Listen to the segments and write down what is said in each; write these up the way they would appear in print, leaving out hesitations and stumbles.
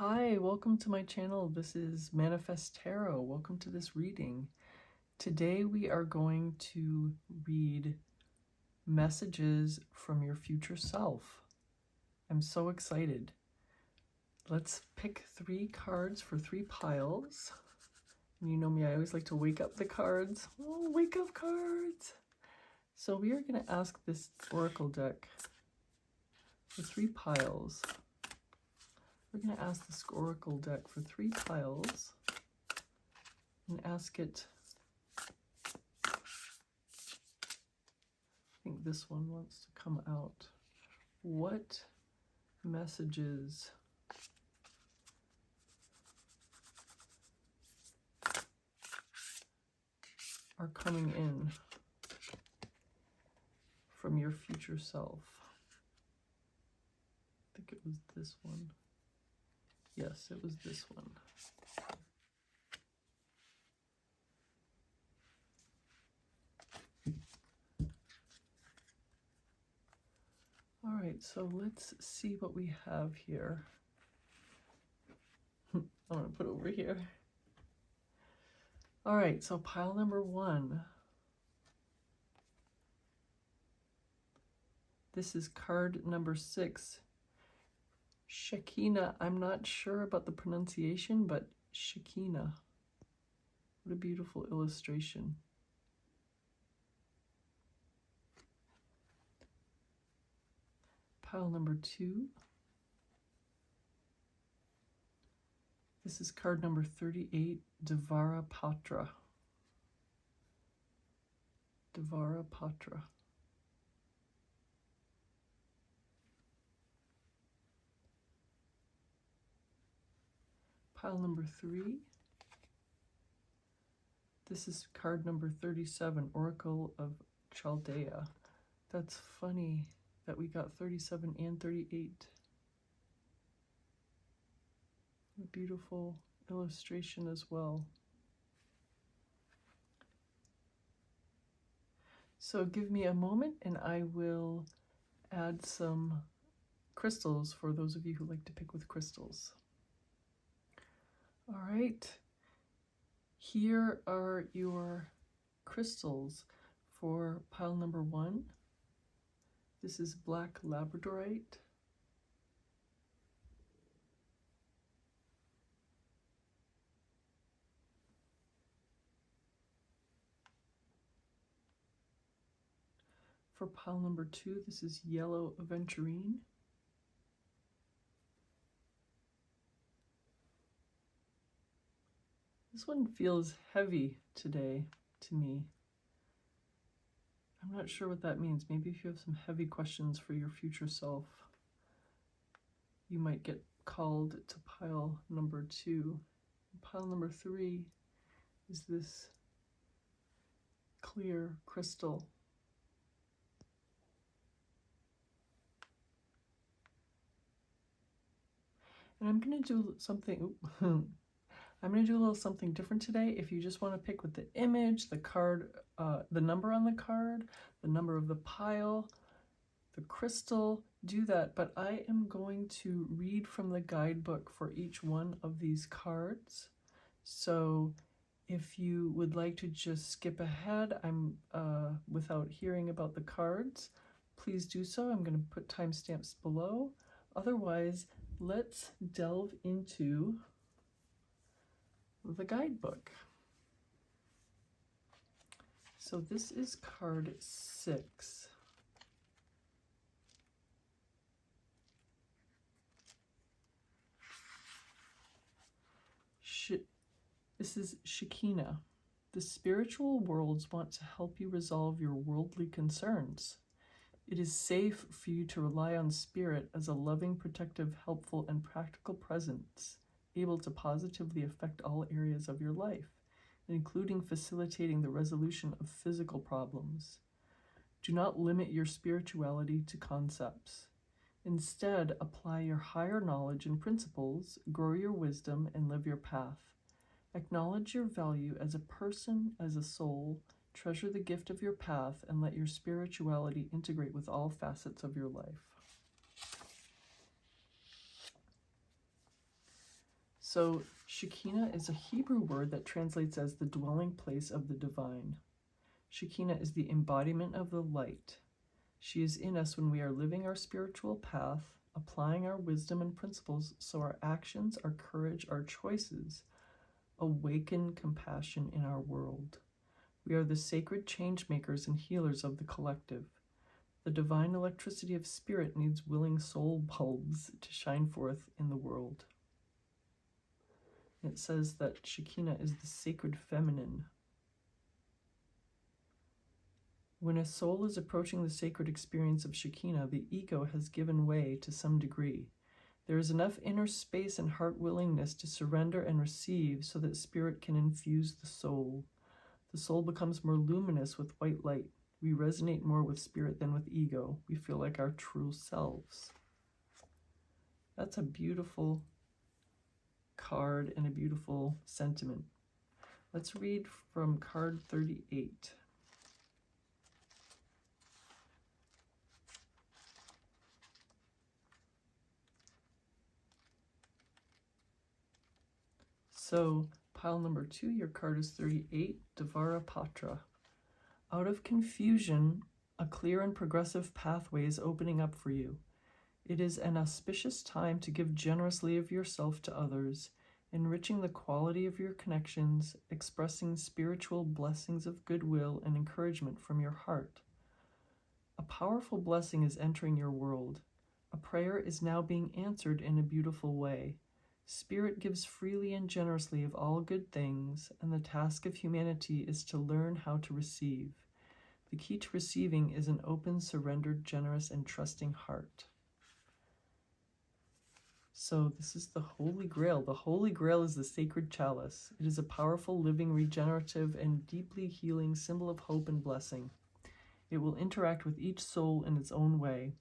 Hi, welcome to my channel. This is Manifest Tarot. Welcome to this reading. Today we are going to read messages from your future self. I'm so excited. Let's pick 3 cards for 3 piles. You know me, I always like to wake up the cards. Oh, wake up cards! So we are going to ask this oracle deck for 3 piles. We're going to ask this oracle deck for 3 piles and ask it, I think this one wants to come out. What messages are coming in from your future self? I think it was this one. Yes, it was this one. All right, so let's see what we have here. I'm going to put it over here. All right, so pile number 1. This is card number 6. Shekinah. I'm not sure about the pronunciation, but Shekinah. What a beautiful illustration. Pile number 2. This is card number 38, Devara Patra. Devara Patra. Pile number 3. This is card number 37, Oracle of Chaldea. That's funny that we got 37 and 38. A beautiful illustration as well. So give me a moment and I will add some crystals for those of you who like to pick with crystals. All right, here are your crystals for pile number 1. This is black labradorite. For pile number 2, this is yellow aventurine. This one feels heavy today to me. I'm not sure what that means. Maybe if you have some heavy questions for your future self, you might get called to pile number 2. Pile number 3 is this clear crystal. And I'm going to do something, I'm going to do a little something different today. If you just want to pick with the image, the card, the number on the card, the number of the pile, the crystal, do that. But I am going to read from the guidebook for each one of these cards. So if you would like to just skip ahead, without hearing about the cards, please do so. I'm going to put timestamps below. Otherwise, let's delve into the guidebook. So this is card 6. This is Shekinah. The spiritual worlds want to help you resolve your worldly concerns. It is safe for you to rely on Spirit as a loving, protective, helpful, and practical presence, able to positively affect all areas of your life, including facilitating the resolution of physical problems. Do not limit your spirituality to concepts. Instead, apply your higher knowledge and principles, grow your wisdom, and live your path. Acknowledge your value as a person, as a soul, treasure the gift of your path, and let your spirituality integrate with all facets of your life. So Shekinah is a Hebrew word that translates as the dwelling place of the divine. Shekinah is the embodiment of the light. She is in us when we are living our spiritual path, applying our wisdom and principles so our actions, our courage, our choices awaken compassion in our world. We are the sacred change makers and healers of the collective. The divine electricity of spirit needs willing soul bulbs to shine forth in the world. It says that Shekinah is the sacred feminine. When a soul is approaching the sacred experience of Shekinah, the ego has given way to some degree. There is enough inner space and heart willingness to surrender and receive so that spirit can infuse the soul. The soul becomes more luminous with white light. We resonate more with spirit than with ego. We feel like our true selves. That's a beautiful card and a beautiful sentiment. Let's read from card 38. So pile number 2, your card is 38, Devara Patra. Out of confusion, a clear and progressive pathway is opening up for you. It is an auspicious time to give generously of yourself to others, enriching the quality of your connections, expressing spiritual blessings of goodwill and encouragement from your heart. A powerful blessing is entering your world. A prayer is now being answered in a beautiful way. Spirit gives freely and generously of all good things, and the task of humanity is to learn how to receive. The key to receiving is an open, surrendered, generous, and trusting heart. So this is the Holy Grail. The Holy Grail is the sacred chalice. It is a powerful, living, regenerative, and deeply healing symbol of hope and blessing. It will interact with each soul in its own way.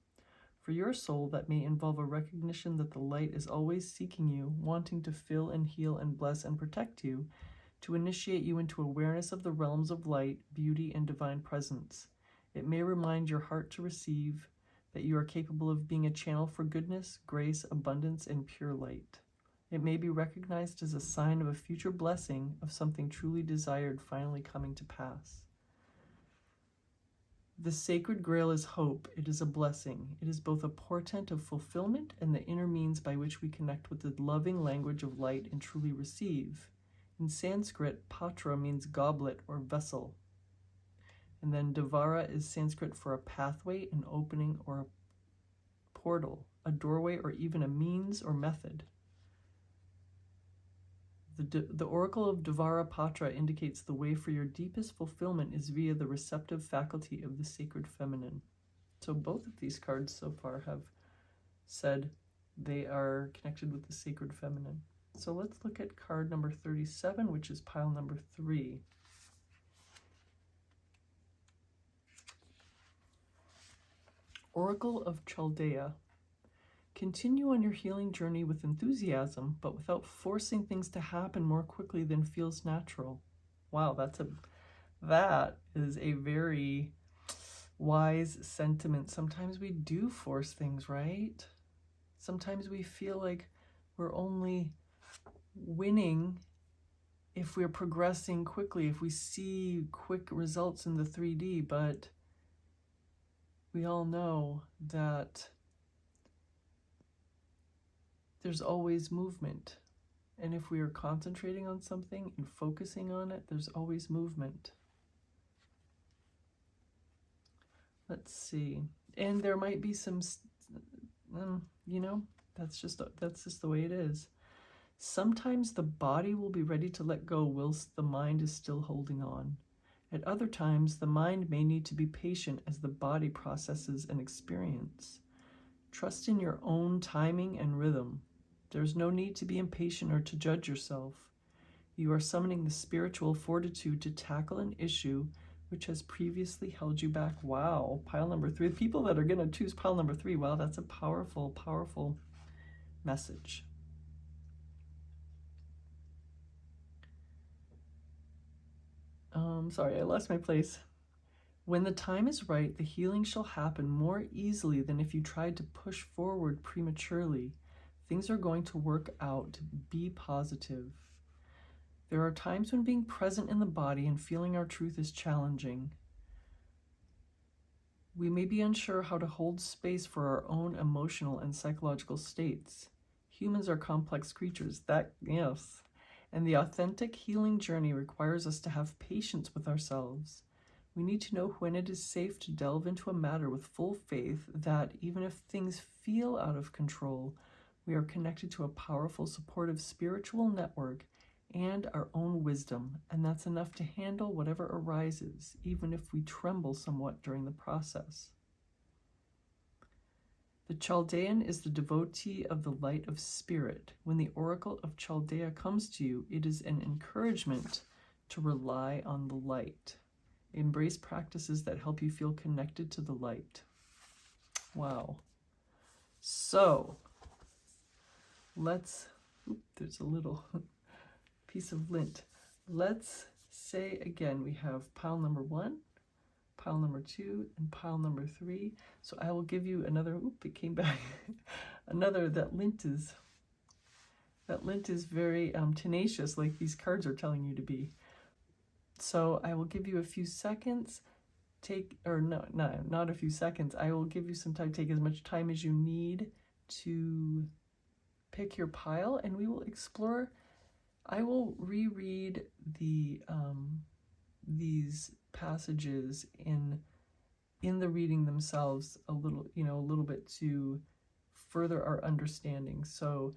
For your soul, that may involve a recognition that the light is always seeking you, wanting to fill and heal and bless and protect you, to initiate you into awareness of the realms of light, beauty, and divine presence. It may remind your heart to receive that you are capable of being a channel for goodness, grace, abundance, and pure light. It may be recognized as a sign of a future blessing, of something truly desired finally coming to pass. The sacred grail is hope. It is a blessing. It is both a portent of fulfillment and the inner means by which we connect with the loving language of light and truly receive. In Sanskrit, patra means goblet or vessel. And then Devara is Sanskrit for a pathway, an opening, or a portal, a doorway, or even a means or method. The oracle of Devara Patra indicates the way for your deepest fulfillment is via the receptive faculty of the sacred feminine. So both of these cards so far have said they are connected with the sacred feminine. So let's look at card number 37, which is pile number 3. Oracle of Chaldea. Continue on your healing journey with enthusiasm, but without forcing things to happen more quickly than feels natural. Wow, that is a very wise sentiment. Sometimes we do force things, right? Sometimes we feel like we're only winning if we're progressing quickly, if we see quick results in the 3D, but we all know that there's always movement. And if we are concentrating on something and focusing on it, there's always movement. Let's see. And there might be some, that's just the way it is. Sometimes the body will be ready to let go whilst the mind is still holding on. At other times, the mind may need to be patient as the body processes an experience. Trust in your own timing and rhythm. There's no need to be impatient or to judge yourself. You are summoning the spiritual fortitude to tackle an issue which has previously held you back. Wow, pile number 3. The people that are going to choose pile number 3, wow, that's a powerful, powerful message. Sorry, I lost my place. When the time is right, the healing shall happen more easily than if you tried to push forward prematurely. Things are going to work out. Be positive. There are times when being present in the body and feeling our truth is challenging. We may be unsure how to hold space for our own emotional and psychological states. Humans are complex creatures, yes. And the authentic healing journey requires us to have patience with ourselves. We need to know when it is safe to delve into a matter with full faith that even if things feel out of control, we are connected to a powerful, supportive spiritual network and our own wisdom, and that's enough to handle whatever arises, even if we tremble somewhat during the process. The Chaldean is the devotee of the light of spirit. When the oracle of Chaldea comes to you, it is an encouragement to rely on the light. Embrace practices that help you feel connected to the light. Wow. So, there's a little piece of lint. Let's say again, we have pile number 1, pile number 2, and pile number 3. So I will give you another, it came back, that lint is very tenacious, like these cards are telling you to be. So I will give you a few seconds, not a few seconds, I will give you some time, take as much time as you need to pick your pile, and we will explore. I will reread these passages in the reading themselves a little bit to further our understanding. So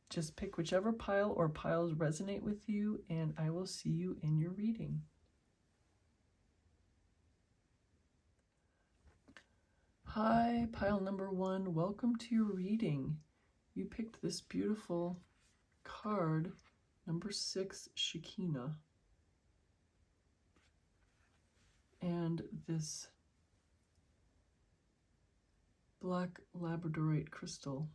just pick whichever pile or piles resonate with you, and I will see you in your reading. Hi, pile number 1. Welcome to your reading. You picked this beautiful card, number 6, Shekinah, and this black labradorite crystal.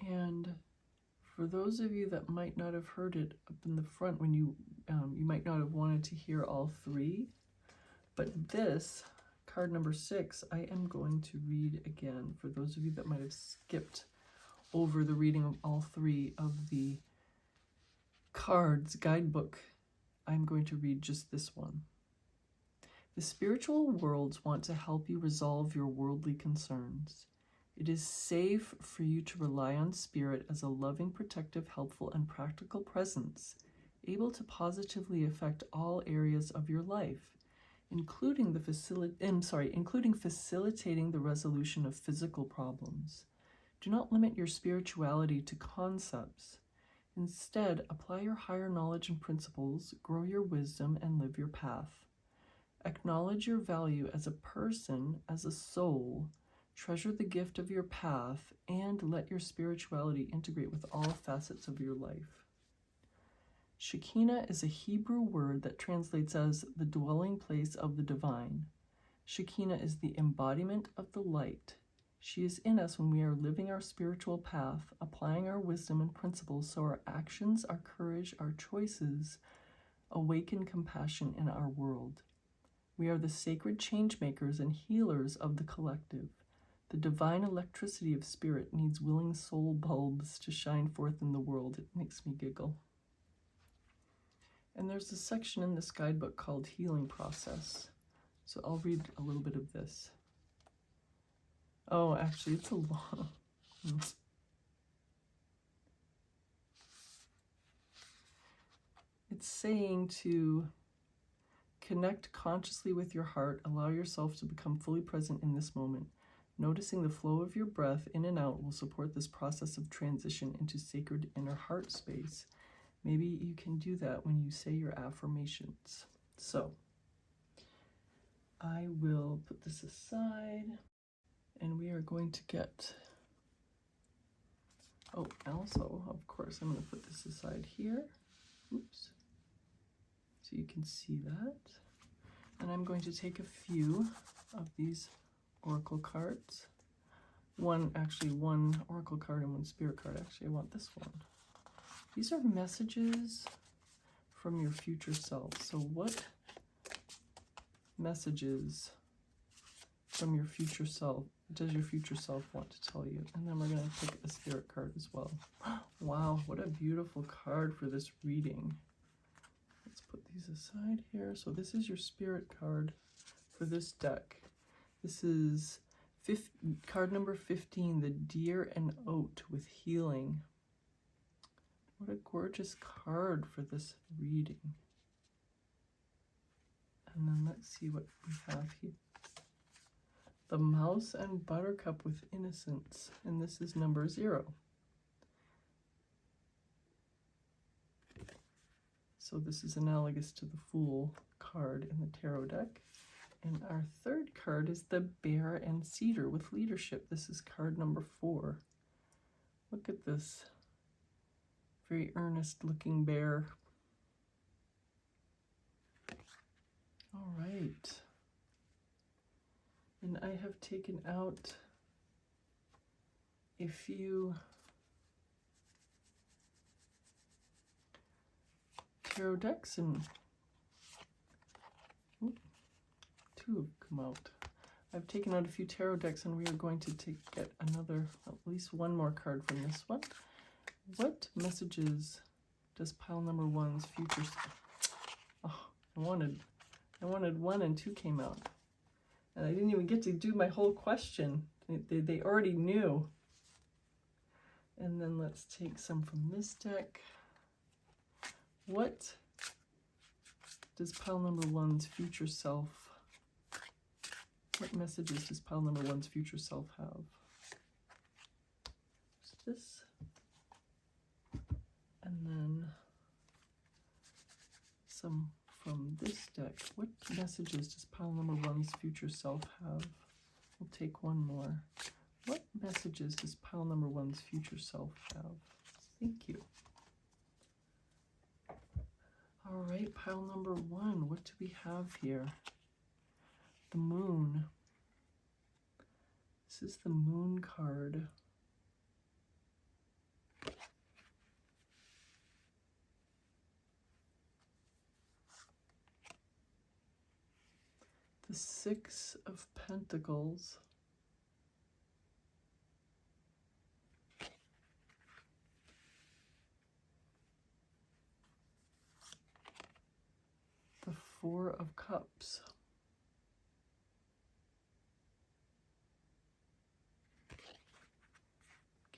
And for those of you that might not have heard it up in the front, when you might not have wanted to hear all 3, but this card number 6, I am going to read again for those of you that might have skipped over the reading of all 3 of the cards guidebook. I'm going to read just this one. The spiritual worlds want to help you resolve your worldly concerns. It is safe for you to rely on spirit as a loving, protective, helpful, and practical presence, able to positively affect all areas of your life, including facilitating the resolution of physical problems. Do not limit your spirituality to concepts. Instead, apply your higher knowledge and principles, grow your wisdom, and live your path. Acknowledge your value as a person, as a soul. Treasure the gift of your path, and let your spirituality integrate with all facets of your life. Shekinah is a Hebrew word that translates as the dwelling place of the divine. Shekinah is the embodiment of the light. She is in us when we are living our spiritual path, applying our wisdom and principles so our actions, our courage, our choices awaken compassion in our world. We are the sacred change makers and healers of the collective. The divine electricity of spirit needs willing soul bulbs to shine forth in the world. It makes me giggle. And there's a section in this guidebook called Healing Process. So I'll read a little bit of this. Oh, actually, it's a long. It's saying to connect consciously with your heart, allow yourself to become fully present in this moment. Noticing the flow of your breath in and out will support this process of transition into sacred inner heart space. Maybe you can do that when you say your affirmations. So, I will put this aside, and we are going to get, also, of course, I'm going to put this aside here. Oops. So you can see that. And I'm going to take a few of these oracle cards. One oracle card and one spirit card. Actually, I want this one. These are messages from your future self. So what messages from your future self does your future self want to tell you? And then we're going to pick a spirit card as well. Wow, what a beautiful card for this reading. Let's put these aside here. So this is your spirit card for this deck. This is card number 15, the Deer and Oat with Healing. What a gorgeous card for this reading. And then let's see what we have here. The Mouse and Buttercup with Innocence, and this is number 0. So this is analogous to the Fool card in the tarot deck. And our third card is the Bear and Cedar with Leadership. This is card number 4. Look at this very earnest looking bear. All right. And I have taken out a few tarot decks, and 2 have come out. I've taken out a few tarot decks, and we are going to get another, at least one more card from this one. What messages does pile number 1's future? Oh, I wanted 1 and 2 came out. And I didn't even get to do my whole question. They already knew. And then let's take some from this deck. What does pile number 1's future self, what messages does pile number 1's future self have? There's this. And then some from this deck. What messages does pile number 1's future self have? We'll take one more. What messages does pile number 1's future self have? Thank you. All right, pile number 1. What do we have here? The Moon. This is the Moon card. The 6 of Pentacles. The 4 of Cups.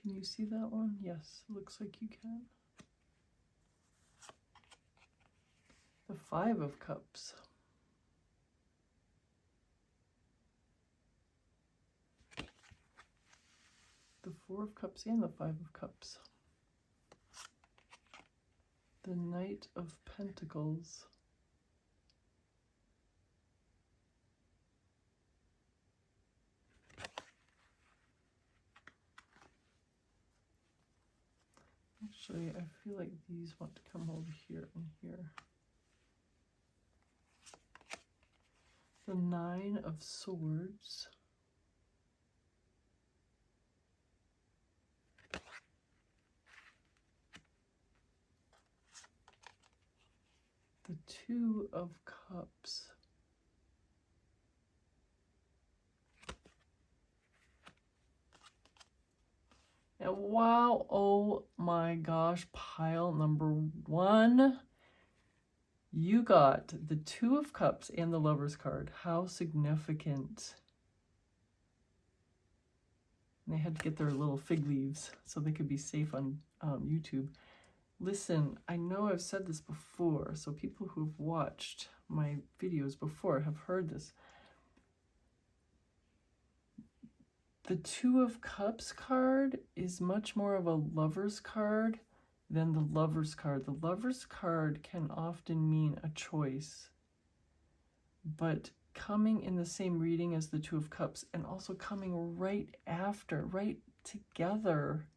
Can you see that one? Yes, looks like you can. The 5 of Cups. The 4 of Cups and the 5 of Cups. The Knight of Pentacles. Actually, I feel like these want to come over here and here. The 9 of Swords. The 2 of Cups. And wow, oh my gosh, pile number 1. You got the 2 of Cups and the Lover's card. How significant. And they had to get their little fig leaves so they could be safe on YouTube. Listen, I know I've said this before, so people who've watched my videos before have heard this. The 2 of Cups card is much more of a Lover's card than the Lover's card. The Lover's card can often mean a choice, but coming in the same reading as the 2 of Cups and also coming right after, right together,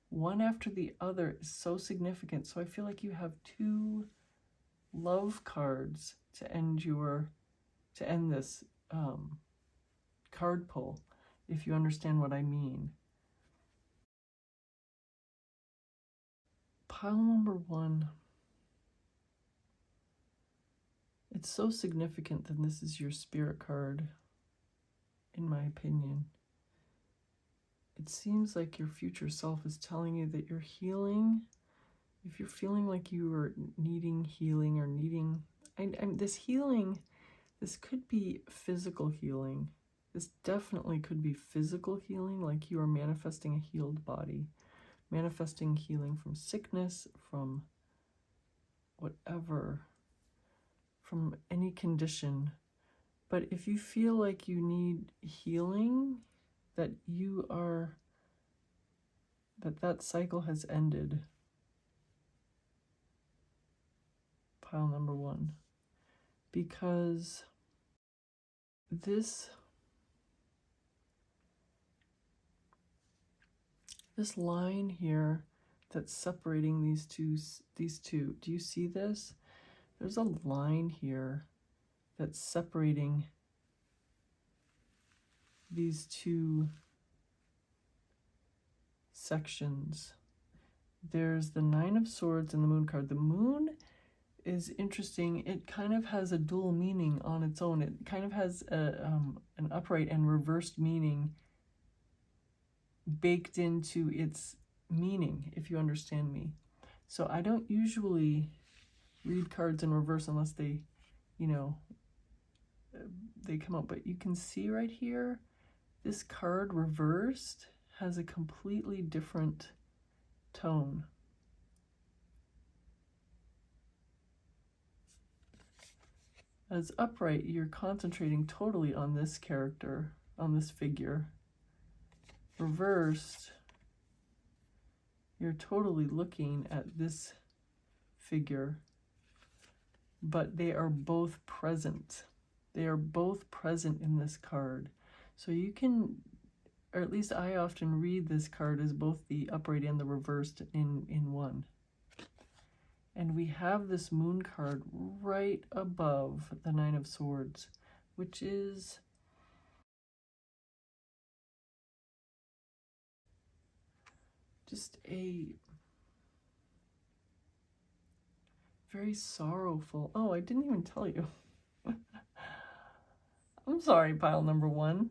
one after the other is so significant. So I feel like you have 2 love cards to end this card pull, if you understand what I mean. Pile number 1. it's so significant that this is your spirit card, in my opinion. It seems like your future self is telling you that you're healing. If you're feeling like you are needing healing or needing... this healing, this could be physical healing. This definitely could be physical healing, like you are manifesting a healed body, manifesting healing from sickness, from whatever, from any condition. But if you feel like you need healing, that you are, that cycle has ended. Pile number 1. Because this line here that's separating these two, do you see this? There's a line here that's separating these two sections. There's the Nine of Swords and the Moon card. The Moon is interesting. It kind of has a dual meaning on its own. It kind of has an upright and reversed meaning baked into its meaning, if you understand me. So I don't usually read cards in reverse unless they, they come out. But you can see right here, this card reversed has a completely different tone. As upright, you're concentrating totally on this character, on this figure. Reversed, you're totally looking at this figure, but they are both present. They are both present in this card. So you can, or at least I often read this card as both the upright and the reversed in one. And we have this Moon card right above the Nine of Swords, which is just a very sorrowful... Oh, I didn't even tell you. I'm sorry, pile number 1.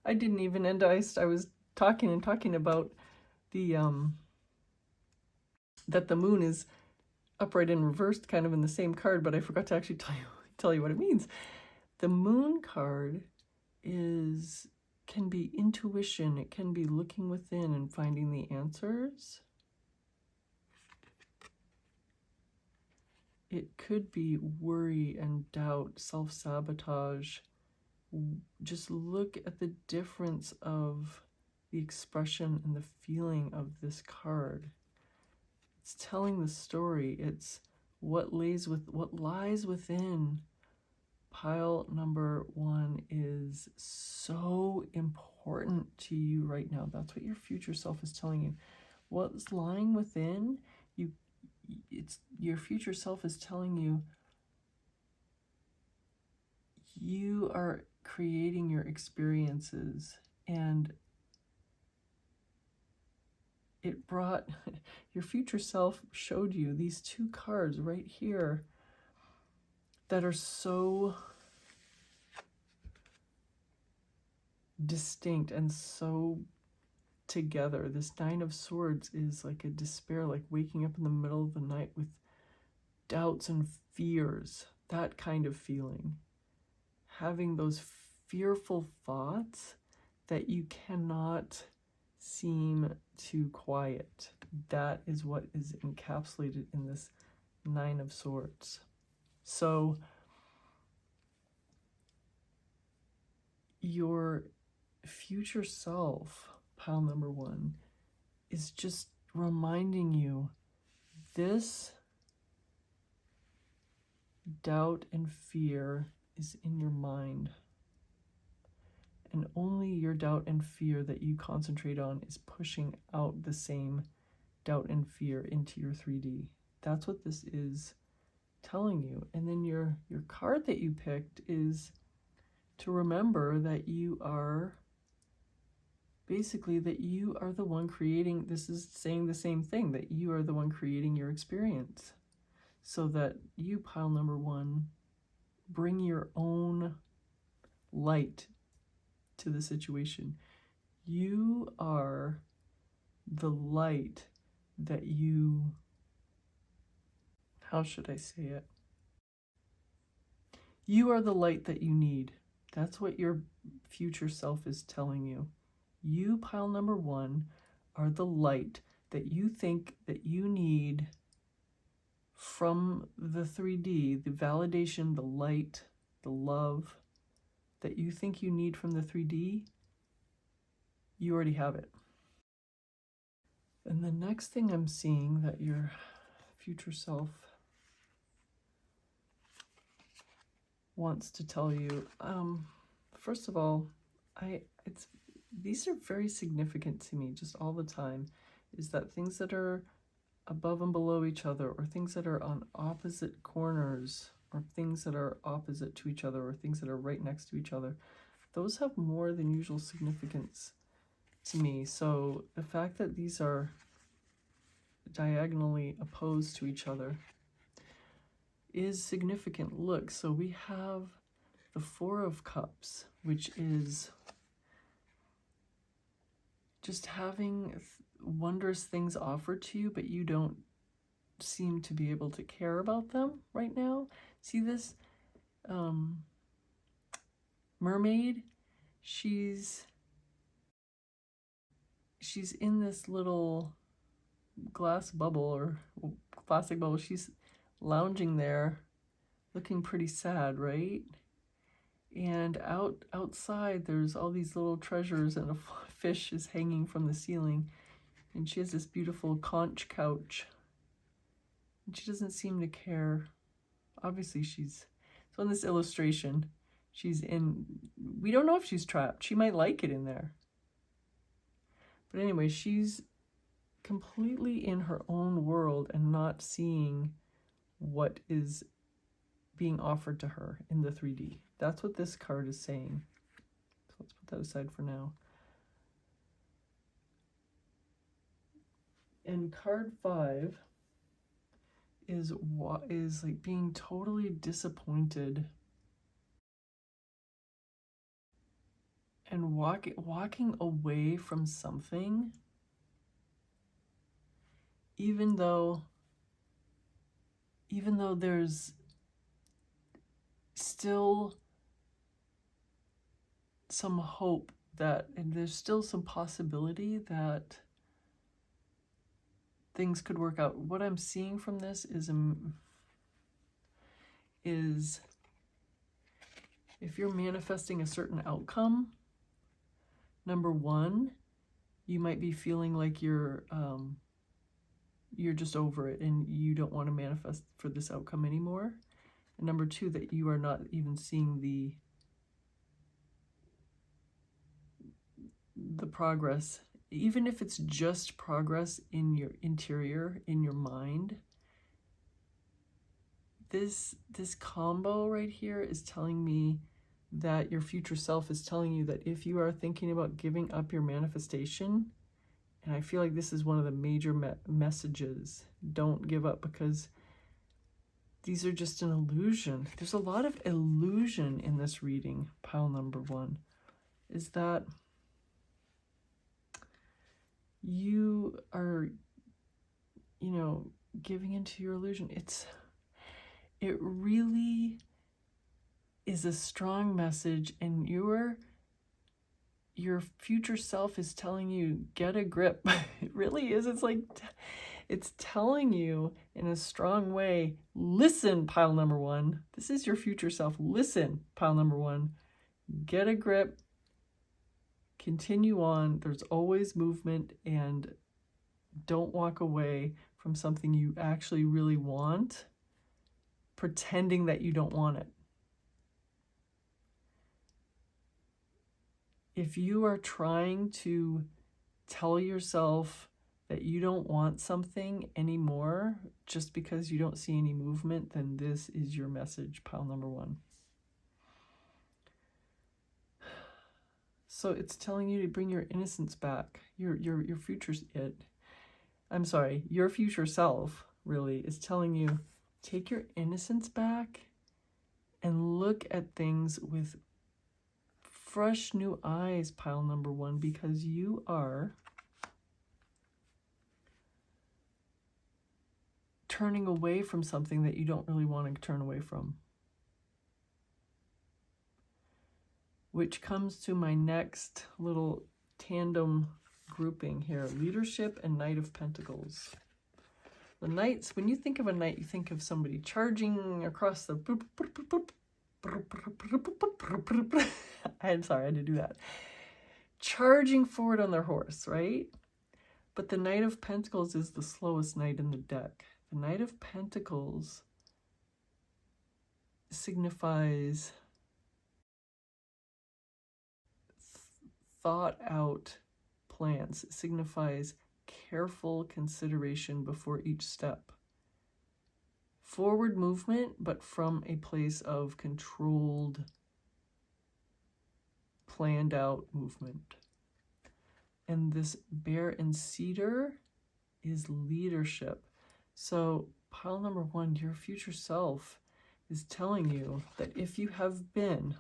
I didn't even end. I was talking about the that the Moon is upright and reversed, kind of in the same card, but I forgot to actually tell you what it means. The Moon card can be intuition. It can be looking within and finding the answers. It could be worry and doubt, self-sabotage. Just look at the difference of the expression and the feeling of this card. It's telling the story. It's what lies within. Pile number 1 is so important to you right now. That's what your future self is telling you. What's lying within you? It's your future self is telling you you are creating your experiences, and it brought your future self showed you these 2 cards right here that are so distinct and so together. This Nine of Swords is like a despair, like waking up in the middle of the night with doubts and fears, that kind of feeling. Having those fearful thoughts that you cannot seem to quiet. That is what is encapsulated in this Nine of Swords. So your future self, pile number 1, is just reminding you this doubt and fear is in your mind. And only your doubt and fear that you concentrate on is pushing out the same doubt and fear into your 3D. That's what this is telling you. And then your card that you picked is to remember that you are basically the one creating. This is saying the same thing, that you are the one creating your experience. so that you, pile number one, bring your own light to the situation. You are the light that you, how should I say it? You are the light that you need. That's what your future self is telling you. You, pile number one, are the light that you think that you need from the 3D, the validation, the light, the love that you think you need from the 3D. You already have it. And the next thing I'm seeing that your future self wants to tell you, first of all, these are very significant to me just all the time, is that things that are above and below each other, or things that are on opposite corners, or things that are opposite to each other, or things that are right next to each other, those have more than usual significance to me. So the fact that these are diagonally opposed to each other is significant. Look, so we have the Four of Cups, which is just having wondrous things offered to you, but you don't seem to be able to care about them right now. See this mermaid? She's in this little glass bubble or plastic bubble. She's lounging there looking pretty sad, right? And outside there's all these little treasures, and a fish is hanging from the ceiling, and she has this beautiful conch couch, and she doesn't seem to care. Obviously so in this illustration, we don't know if she's trapped. She might like it in there. But anyway, she's completely in her own world and not seeing what is being offered to her in the 3D. That's what this card is saying. So let's put that aside for now. And card 5 is like being totally disappointed and walking away from something, even though there's still some hope and there's still some possibility that things could work out. What I'm seeing from this is if you're manifesting a certain outcome, number one, you might be feeling like you're just over it and you don't want to manifest for this outcome anymore. And number two, that you are not even seeing the progress, even if it's just progress in your interior, in your mind. This combo right here is telling me that your future self is telling you that if you are thinking about giving up your manifestation, and I feel like this is one of the major messages, don't give up, because these are just an illusion. There's a lot of illusion in this reading, pile number one, is that you are, giving into your illusion. It really is a strong message, and your future self is telling you, get a grip. It really is. It's like, it's telling you in a strong way, listen, pile number one. This is your future self. Listen, pile number one. Get a grip. Continue on. There's always movement, and don't walk away from something you actually really want, pretending that you don't want it. If you are trying to tell yourself that you don't want something anymore just because you don't see any movement, then this is your message, pile number one. So it's telling you to bring your innocence back. Your future's it. I'm sorry, your future self really is telling you Take your innocence back and look at things with fresh new eyes, pile number 1, because you are turning away from something that you don't really want to turn away from. Which comes to my next little tandem grouping here, leadership and Knight of Pentacles. The knights, when you think of a knight, you think of somebody charging across the I'm sorry, I had to do that. Charging forward on their horse, right? But the Knight of Pentacles is the slowest knight in the deck. The Knight of Pentacles signifies thought out plans. It signifies careful consideration before each step. Forward movement, but from a place of controlled, planned out movement. And this Bear and Cedar is leadership. So pile number 1, your future self is telling you that if you have been,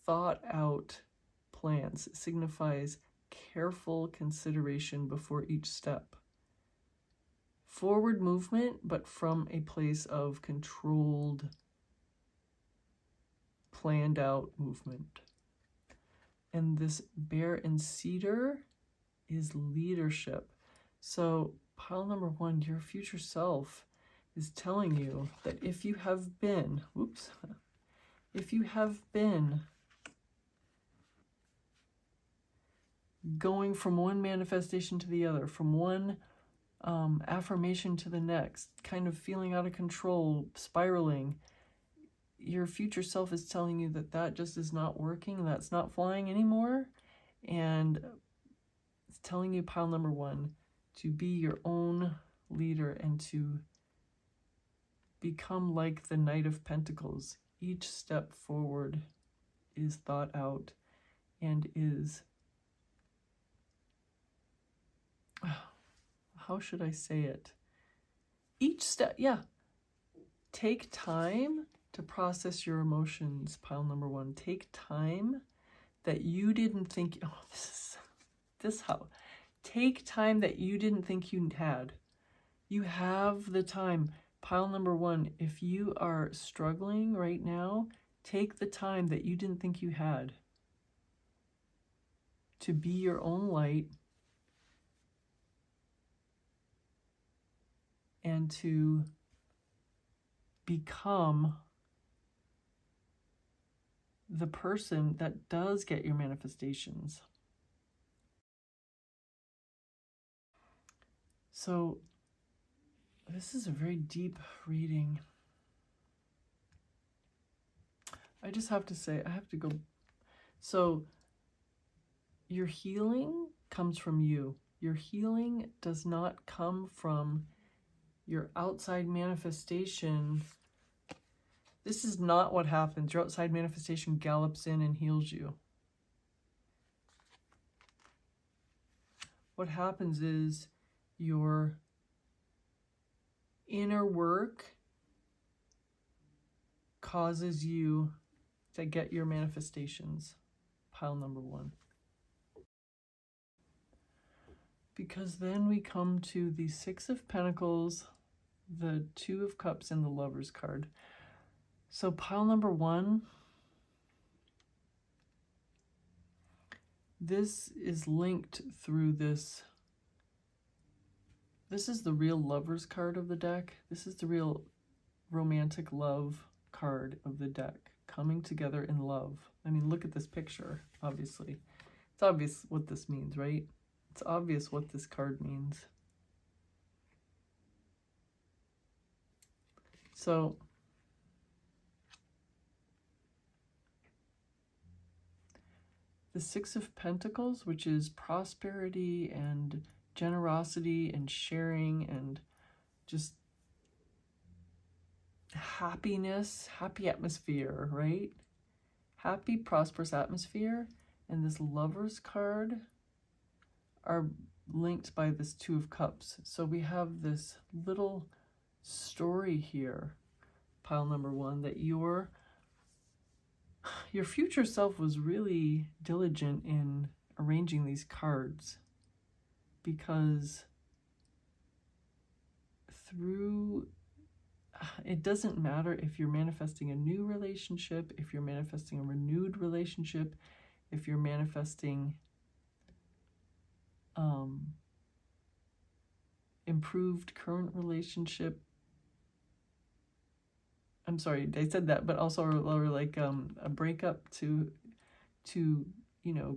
thought out plans, it signifies careful consideration before each step. Forward movement, but from a place of controlled, planned out movement. And this Bear and Cedar is leadership. So pile number 1, your future self is telling you that if you have been, if you have been going from one manifestation to the other, from one affirmation to the next, kind of feeling out of control, spiraling, your future self is telling you that that just is not working, that's not flying anymore, and it's telling you, pile number 1, to be your own leader and to become like the Knight of Pentacles. Each step forward is thought out and is, how should I say it? Each step, take time to process your emotions, pile number 1. Take time that you didn't think, take time that you didn't think you had. You have the time. Pile number 1, if you are struggling right now, take the time that you didn't think you had to be your own light and to become the person that does get your manifestations. So this is a very deep reading. I just have to say, I have to go. So your healing comes from you. Your healing does not come from your outside manifestation. This is not what happens. Your outside manifestation gallops in and heals you. What happens is your inner work causes you to get your manifestations. Pile number 1. Because then we come to the 6 of Pentacles, the 2 of Cups, and the Lover's card. So pile number 1, this is linked through this. This is the real Lover's card of the deck. This is the real romantic love card of the deck, coming together in love. I mean, look at this picture, obviously. It's obvious what this means, right? It's obvious what this card means. So the 6 of Pentacles, which is prosperity and generosity and sharing and just happiness, happy atmosphere, right? Happy, prosperous atmosphere. And this Lover's card are linked by this Two of Cups. So we have this little story here, pile number one, that your future self was really diligent in arranging these cards, because it doesn't matter if you're manifesting a new relationship, if you're manifesting a renewed relationship, if you're manifesting improved current relationship. I'm sorry, I said that, but also or like a breakup to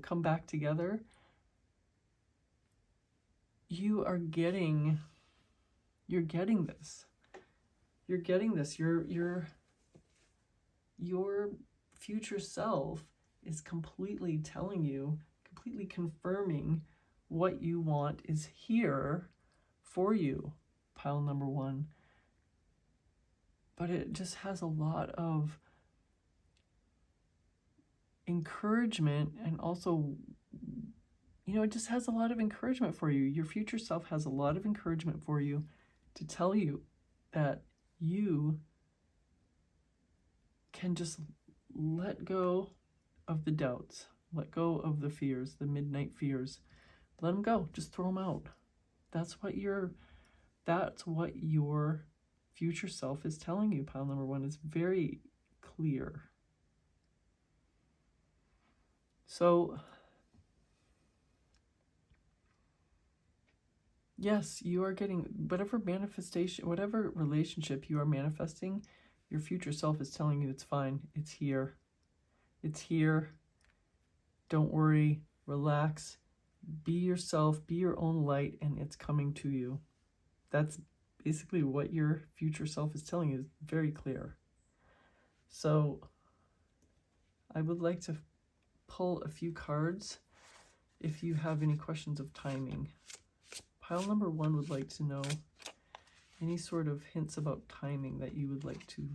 come back together. You're getting this. You're getting this. Your future self is completely telling you, completely confirming what you want is here for you, pile number one. But it just has a lot of encouragement, and also, it just has a lot of encouragement for you. Your future self has a lot of encouragement for you to tell you that you can just let go of the doubts, let go of the fears, the midnight fears. Let them go. Just throw them out. That's what your future self is telling you, pile number one. Is very clear. So, yes, you are getting whatever manifestation, whatever relationship you are manifesting, your future self is telling you it's fine. It's here. It's here. Don't worry. Relax. Be yourself. Be your own light, and it's coming to you. That's basically what your future self is telling you. Is very clear. So I would like to pull a few cards if you have any questions of timing. Pile number one would like to know any sort of hints about timing that you would like to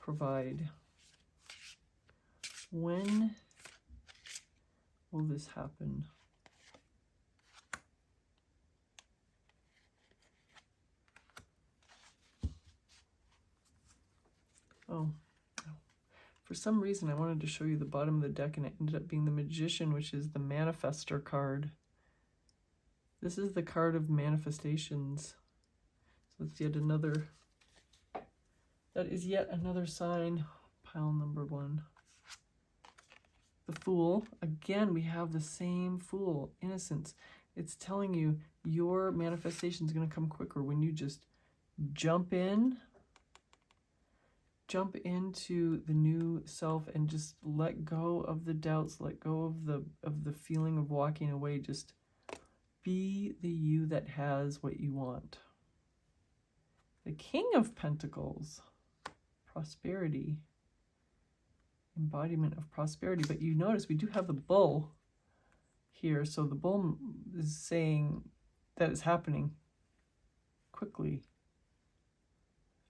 provide. When will this happen? Oh, for some reason I wanted to show you the bottom of the deck, and it ended up being the Magician, which is the Manifestor card. This is the card of manifestations. So it's yet another, that is yet another sign, pile number one. The Fool, again, we have the same Fool, innocence. It's telling you your manifestation is going to come quicker when you just jump into the new self and just let go of the doubts, let go of the feeling of walking away. Just be the you that has what you want. The King of Pentacles, prosperity, embodiment of prosperity. But you notice we do have the Bull here, so the Bull is saying that it's happening quickly.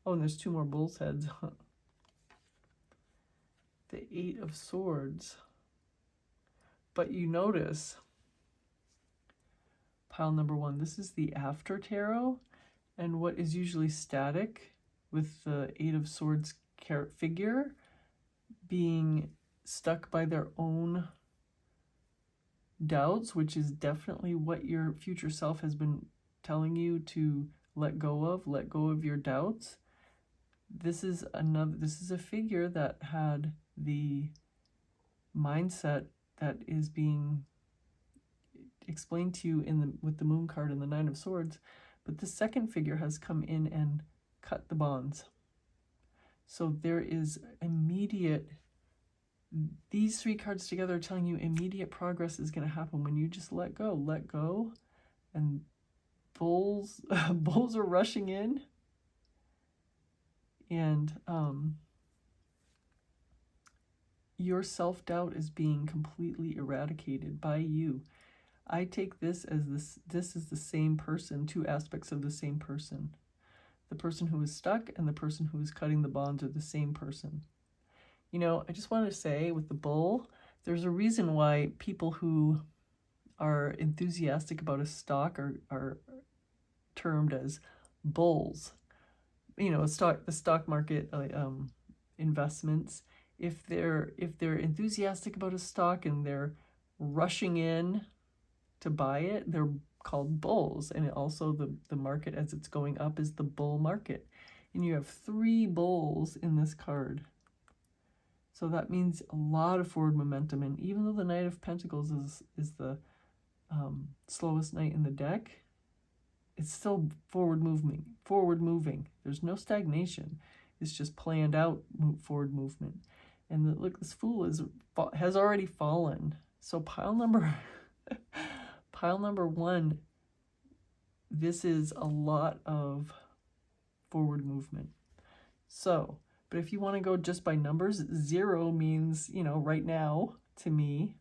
Oh, and there's two more bull's heads. The Eight of Swords. But you notice, pile number one, this is the After Tarot, and what is usually static with the Eight of Swords figure being stuck by their own doubts, which is definitely what your future self has been telling you to let go of your doubts. This is a figure that had the mindset that is being explained to you with the Moon card and the Nine of Swords, but the second figure has come in and cut the bonds. So there is immediate, these three cards together are telling you immediate progress is going to happen when you just let go, and bulls are rushing in, and your self-doubt is being completely eradicated by you. I take this as this is the same person, two aspects of the same person. The person who is stuck and the person who is cutting the bonds are the same person. I just want to say with the Bull, there's a reason why people who are enthusiastic about a stock are termed as bulls. You know, the stock market investments. If they're enthusiastic about a stock and they're rushing in to buy it, they're called bulls. And also the market as it's going up is the bull market. And you have 3 bulls in this card. So that means a lot of forward momentum. And even though the Knight of Pentacles is the slowest knight in the deck, it's still forward moving. There's no stagnation. It's just planned out forward movement. And look, this Fool has already fallen. So pile number 1, this is a lot of forward movement. So, but if you want to go just by numbers, 0 means, you know, right now, to me,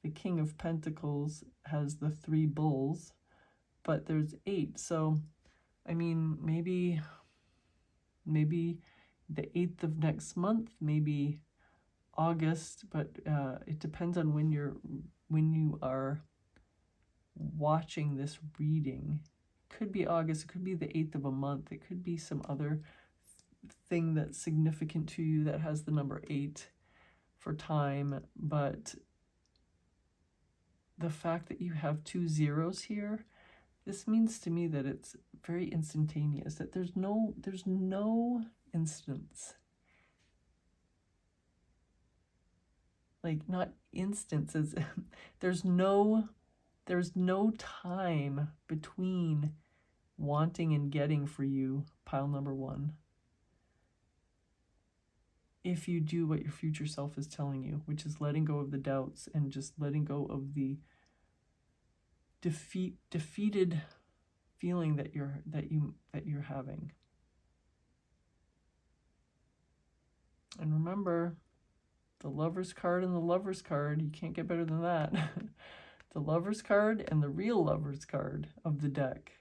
the King of Pentacles has the 3 bulls, but there's 8. So, I mean, maybe the 8th of next month, maybe August, but it depends on when you are watching this reading. It could be August, it could be the 8th of a month, it could be some other thing that's significant to you that has the number 8 for time, but the fact that you have 2 zeros here, this means to me that it's very instantaneous, that there's no instance. Like, not instances. there's no time between wanting and getting for you, pile number 1. If you do what your future self is telling you, which is letting go of the doubts and just letting go of the defeated feeling that you're having. And remember, the Lover's card and the Lover's card, you can't get better than that. The Lover's card and the real Lover's card of the deck,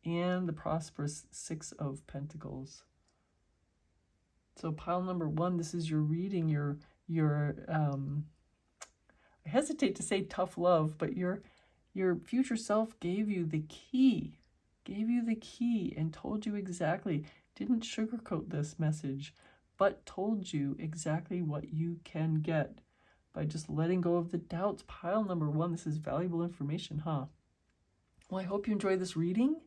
and the prosperous 6 of Pentacles. So pile number 1, this is your reading, your I hesitate to say tough love, but your future self gave you the key and told you exactly, didn't sugarcoat this message, but told you exactly what you can get by just letting go of the doubts. Pile number 1, this is valuable information, huh? Well, I hope you enjoyed this reading.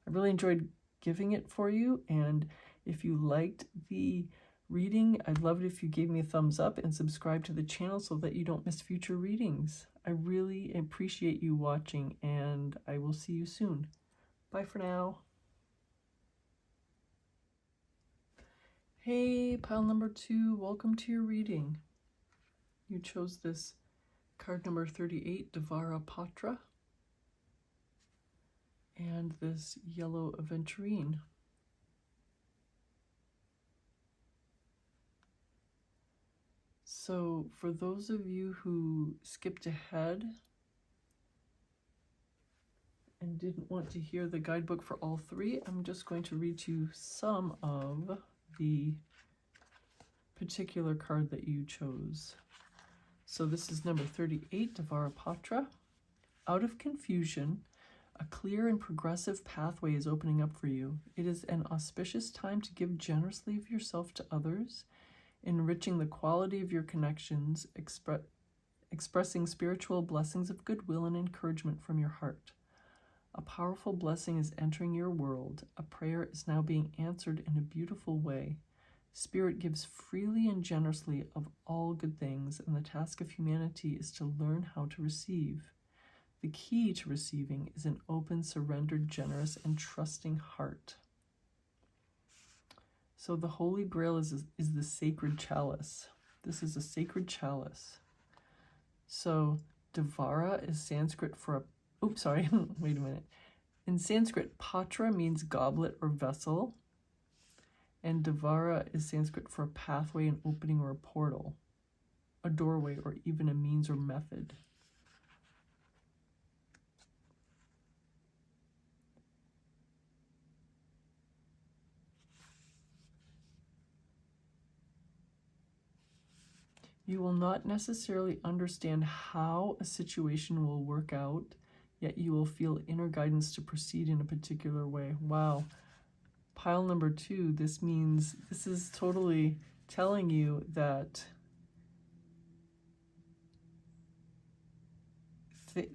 I really enjoyed giving it for you, and if you liked the reading, I'd love it if you gave me a thumbs up and subscribe to the channel so that you don't miss future readings. I really appreciate you watching, and I will see you soon. Bye for now. Hey, pile number 2, welcome to your reading. You chose this card number 38, Devara Patra, and this yellow aventurine. So for those of you who skipped ahead and didn't want to hear the guidebook for all 3, I'm just going to read you some of the particular card that you chose. So this is number 38, Devara Patra. Out of confusion, a clear and progressive pathway is opening up for you. It is an auspicious time to give generously of yourself to others, enriching the quality of your connections, expressing spiritual blessings of goodwill and encouragement from your heart. A powerful blessing is entering your world. A prayer is now being answered in a beautiful way. Spirit gives freely and generously of all good things, and the task of humanity is to learn how to receive. The key to receiving is an open, surrendered, generous, and trusting heart. So the Holy Grail is the sacred chalice. This is a sacred chalice. So Devara is Sanskrit for a... Oops, sorry. Wait a minute. In Sanskrit, Patra means goblet or vessel. And Devara is Sanskrit for a pathway, an opening, or a portal, a doorway, or even a means or method. You will not necessarily understand how a situation will work out, yet you will feel inner guidance to proceed in a particular way. Wow. Pile number 2, this means, this is totally telling you that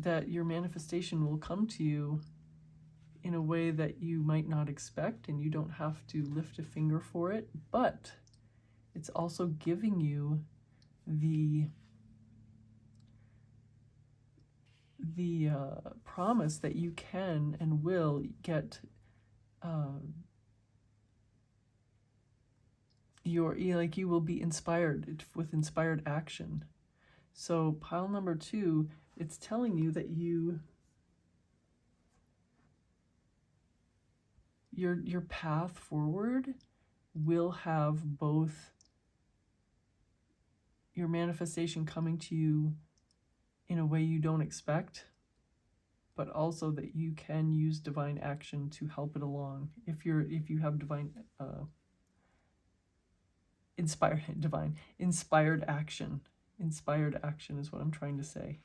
that your manifestation will come to you in a way that you might not expect, and you don't have to lift a finger for it, but it's also giving you the promise that you can and will get you will be inspired with inspired action. So pile number 2, it's telling you that your path forward will have both your manifestation coming to you in a way you don't expect, but also that you can use divine action to help it along. If you have inspired action. Inspired action is what I'm trying to say.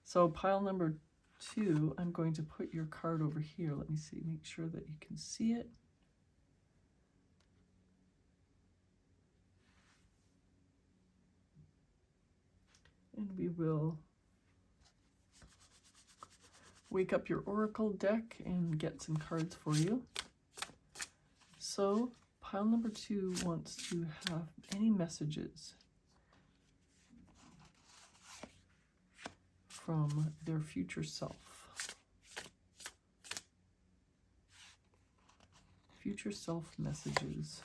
So pile number 2, I'm going to put your card over here. Let me see, make sure that you can see it. And we will wake up your oracle deck and get some cards for you. So pile number 2 wants to have any messages from their future self. Future self messages.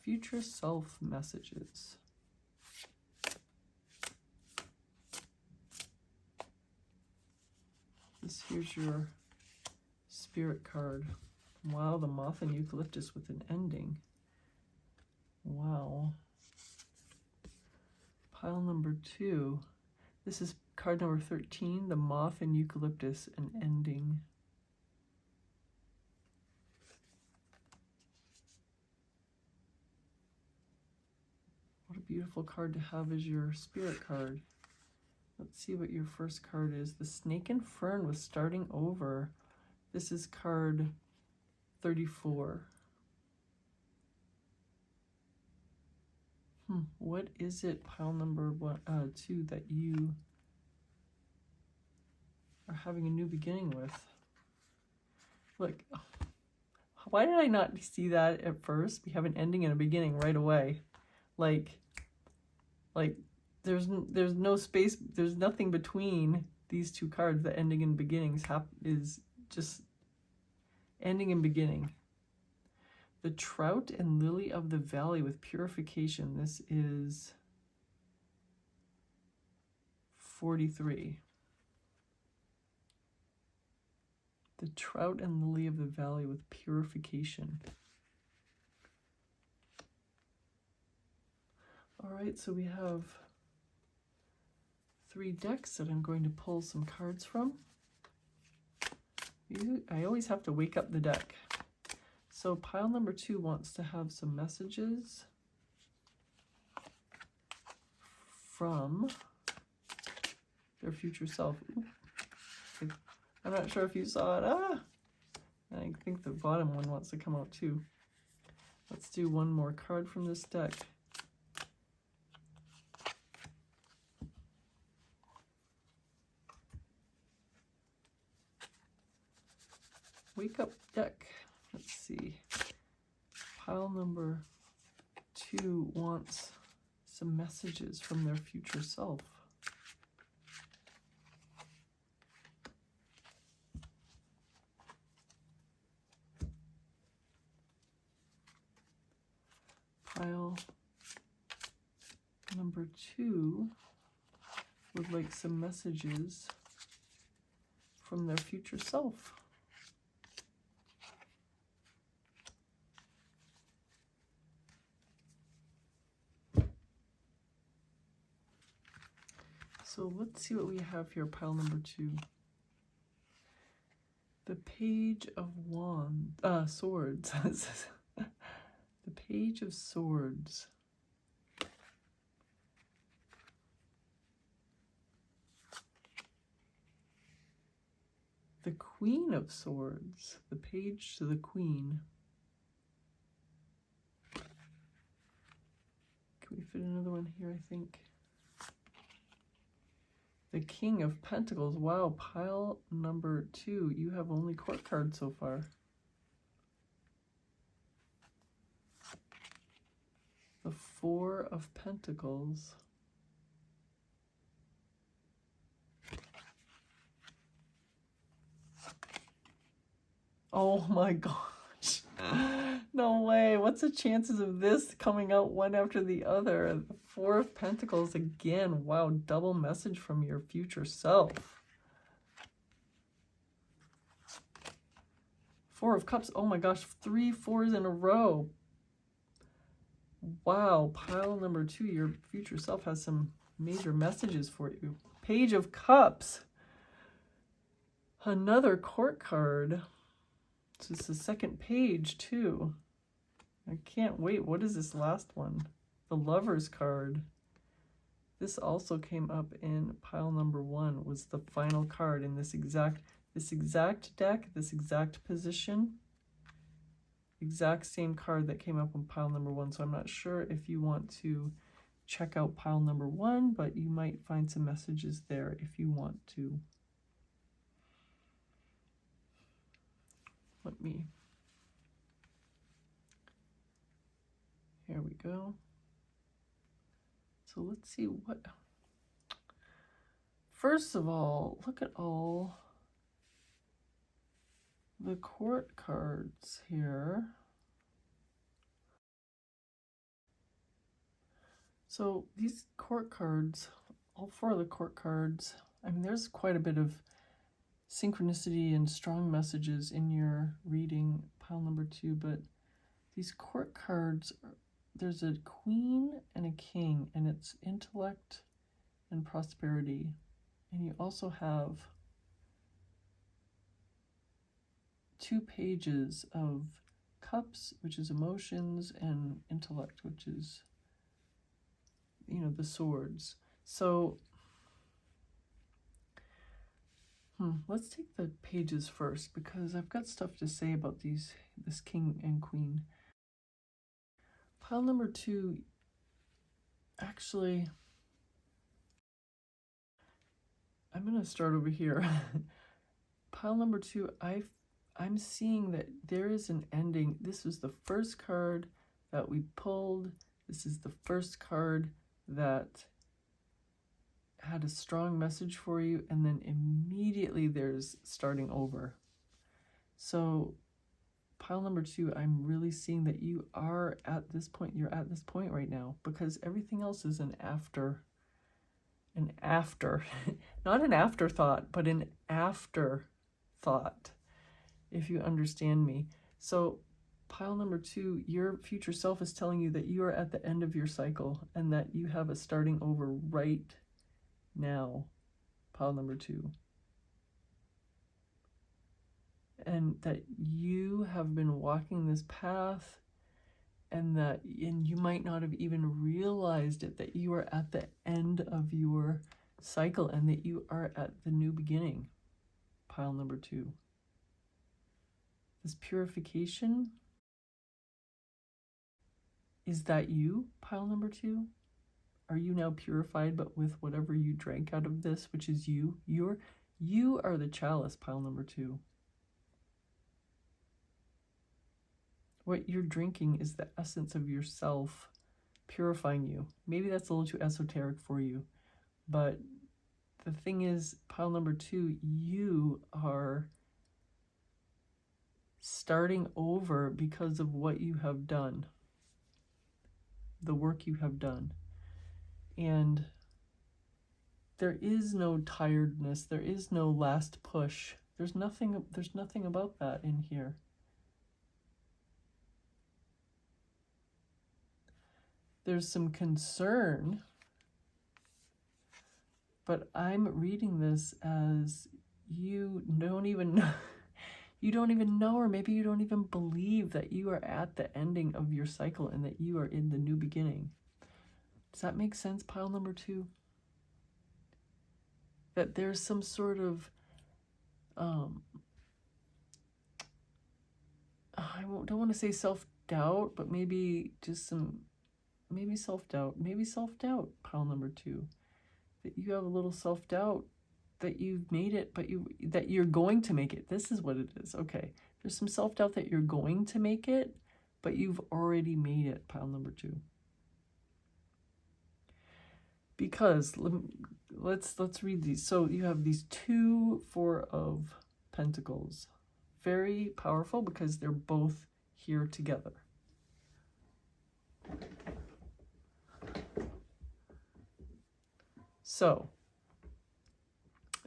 Future self messages. Here's your spirit card. Wow, the moth and eucalyptus with an ending. Wow. Pile number 2. This is card number 13, the moth and eucalyptus, an ending. What a beautiful card to have as your spirit card. Let's see what your first card is. The snake and fern with starting over. This is card 34. What is it, pile number 2, that you are having a new beginning with? Look, why did I not see that at first? We have an ending and a beginning right away. Like there's no space, there's nothing between these two cards. The ending and beginnings is just ending and beginning. The trout and lily of the valley with purification. This is 43. The trout and lily of the valley with purification. All right, so we have 3 decks that I'm going to pull some cards from. I always have to wake up the deck. So pile number 2 wants to have some messages from their future self. Ooh. I'm not sure if you saw it. I think the bottom one wants to come out too. Let's do one more card from this deck. Wake up deck. Let's see. Pile number 2 wants some messages from their future self. Pile number 2 would like some messages from their future self. So let's see what we have here, pile number 2. The Page of Swords. The Page of Swords. The Queen of Swords, the page to the Queen. Can we fit another one here, I think? The King of Pentacles. Wow, pile number 2. You have only court cards so far. The Four of Pentacles. Oh my gosh. No way. What's the chances of this coming out one after the other? The Four of Pentacles again. Wow, double message from your future self. Four of Cups. Oh my gosh, 3 4s in a row. Wow, pile number 2. Your future self has some major messages for you. Page of Cups. Another court card. This is the second page, too. I can't wait. What is this last one? The Lover's card. This also came up in pile number 1, was the final card in this exact deck, this exact position. Exact same card that came up in pile number 1. So I'm not sure if you want to check out pile number 1, but you might find some messages there if you want to. Here we go. So let's see what, first of all, look at all the court cards here. So these court cards, all 4 of the court cards, I mean, there's quite a bit of synchronicity and strong messages in your reading, pile number 2, but these court cards, there's a Queen and a King, and it's intellect and prosperity. And you also have 2 pages of Cups, which is emotions, and intellect, which is, you know, the swords. So let's take the pages first, because I've got stuff to say about this King and Queen. Pile number 2, actually, I'm going to start over here. Pile number 2, I'm seeing that there is an ending. This was the first card that we pulled. This is the first card that had a strong message for you, and then immediately there's starting over. So pile number 2, I'm really seeing that you are at this point. You're at this point right now, because everything else is an after, not an afterthought, but an afterthought, if you understand me. So pile number 2, your future self is telling you that you are at the end of your cycle and that you have a starting over right now, pile number 2. And that you have been walking this path, and you might not have even realized it, that you are at the end of your cycle and that you are at the new beginning, pile number 2. This purification, is that you, pile number 2? Are you now purified, but with whatever you drank out of this, which is you? You are the chalice, pile number 2. What you're drinking is the essence of yourself purifying you. Maybe that's a little too esoteric for you, but the thing is, pile number 2, you are starting over because of what you have done, the work you have done. And there is no tiredness, there is no last push. There's nothing about that in here. There's some concern, but I'm reading this as you don't even know, or maybe you don't even believe that you are at the ending of your cycle and that you are in the new beginning. Does that make sense, pile number 2? That there's some sort of don't want to say self-doubt, but maybe just maybe self-doubt, pile number 2. That you have a little self-doubt that you've made it, but that you're going to make it. This is what it is. Okay. There's some self-doubt that you're going to make it, but you've already made it, pile number 2. Because let's read these. So you have these 2 4 of Pentacles. Very powerful because they're both here together. So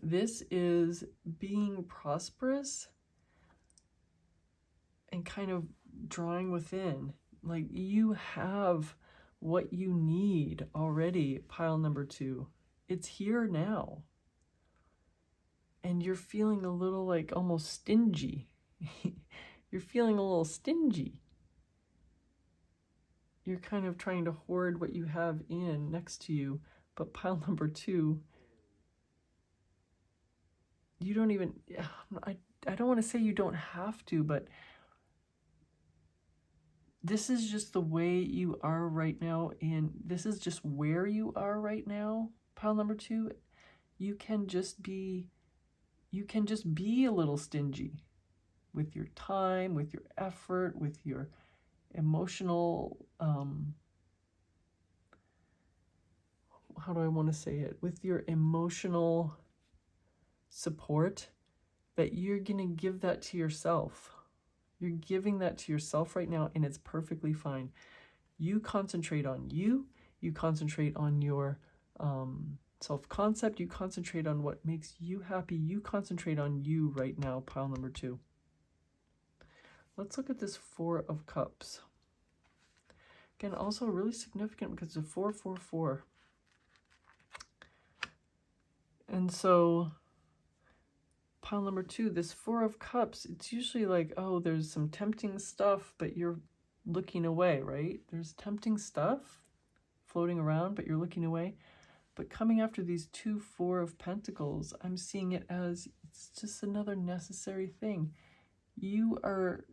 this is being prosperous and kind of drawing within. Like you have what you need already, pile number 2. It's here now. And you're feeling a little like almost stingy. You're feeling a little stingy. You're kind of trying to hoard what you have in next to you. But pile number 2, you don't even, I don't want to say you don't have to, but this is just the way you are right now. And this is just where you are right now, pile number 2. You can just be a little stingy with your time, with your effort, with your emotional, how do I want to say it? With your emotional support, that you're going to give that to yourself. You're giving that to yourself right now, and it's perfectly fine. You concentrate on you. You concentrate on your self-concept. You concentrate on what makes you happy. You concentrate on you right now, pile number 2. Let's look at this 4 of Cups. Again, also really significant because of 4, 4, 4. And so pile number 2, this 4 of Cups, it's usually like, oh, there's some tempting stuff, but you're looking away, right? There's tempting stuff floating around, but you're looking away. But coming after these 2 4 of Pentacles, I'm seeing it as it's just another necessary thing. Your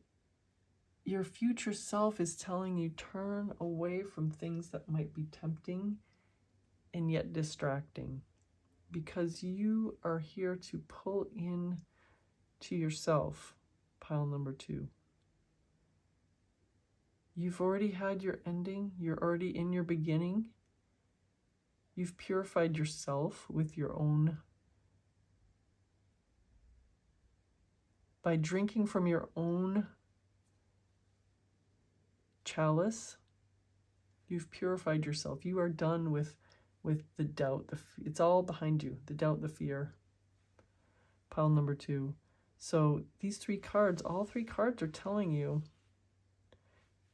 future self is telling you turn away from things that might be tempting and yet distracting, because you are here to pull in to yourself, pile number 2. You've already had your ending. You're already in your beginning. You've purified yourself with your own, by drinking from your own chalice. You've purified yourself. You are done with the doubt. It's all behind you. The doubt, the fear. Pile number 2. So these 3 cards, all 3 cards are telling you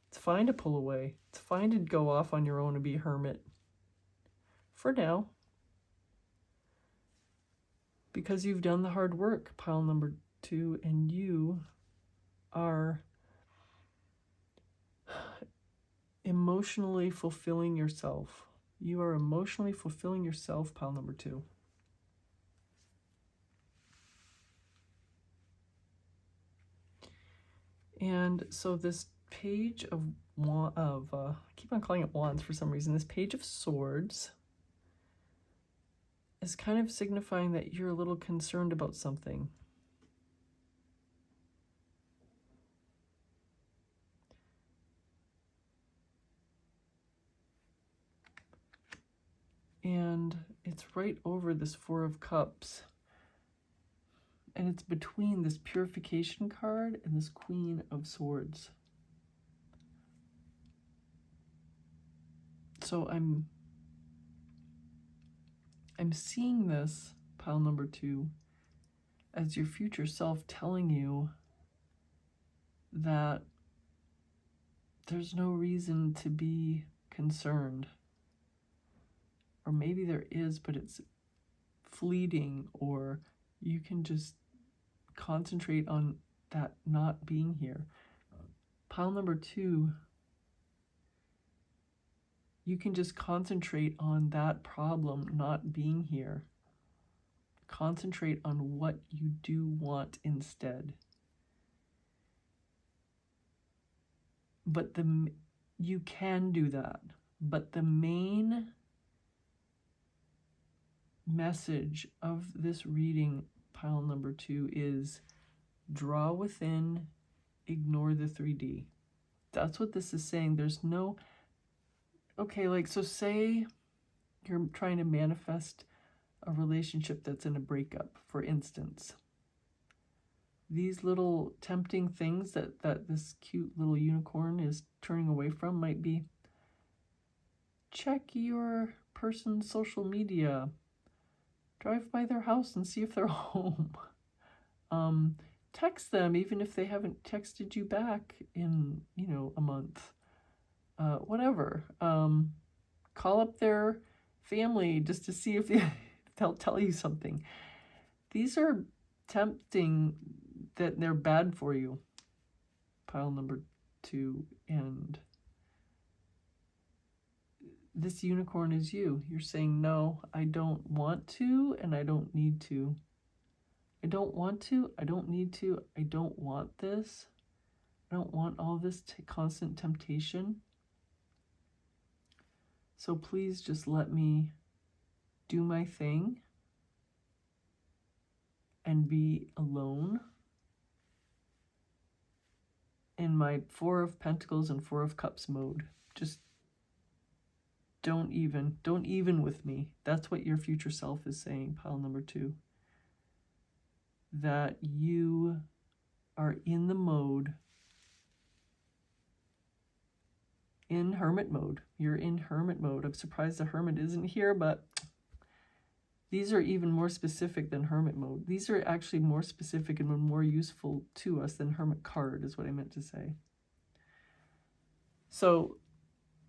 it's fine to pull away. It's fine to go off on your own and be a hermit. For now. Because you've done the hard work, pile number 2, and you are emotionally fulfilling yourself. You are emotionally fulfilling yourself, pile number 2. And so this page of I keep on calling it wands for some reason. This page of swords is kind of signifying that you're a little concerned about something. And it's right over this 4 of Cups. And it's between this purification card and this Queen of Swords. So I'm seeing this, pile number 2, as your future self telling you that there's no reason to be concerned. Or maybe there is, but it's fleeting, or you can just concentrate on that not being here. Pile number 2, you can just concentrate on that problem not being here. concentrate on what you do want instead. But you can do that. But the main message of this reading, pile number 2, is draw within, ignore the 3D. That's what this is saying. There's no, okay, like, so say you're trying to manifest a relationship that's in a breakup, for instance. These little tempting things that this cute little unicorn is turning away from might be, check your person's social media, drive by their house and see if they're home. Text them even if they haven't texted you back in, a month. Whatever. Call up their family just to see if they'll tell you something. These are tempting, that they're bad for you. Pile number 2. And this unicorn is you. You're saying, no, I don't want to, and I don't need to. I don't want to, I don't need to, I don't want this. I don't want all this constant temptation. So please just let me do my thing and be alone in my 4 of Pentacles and 4 of Cups mode. Just don't even with me. That's what your future self is saying, pile number 2. That you are in the mode, in hermit mode. You're in hermit mode. I'm surprised the hermit isn't here, but these are even more specific than hermit mode. These are actually more specific and more useful to us than hermit card, is what I meant to say. So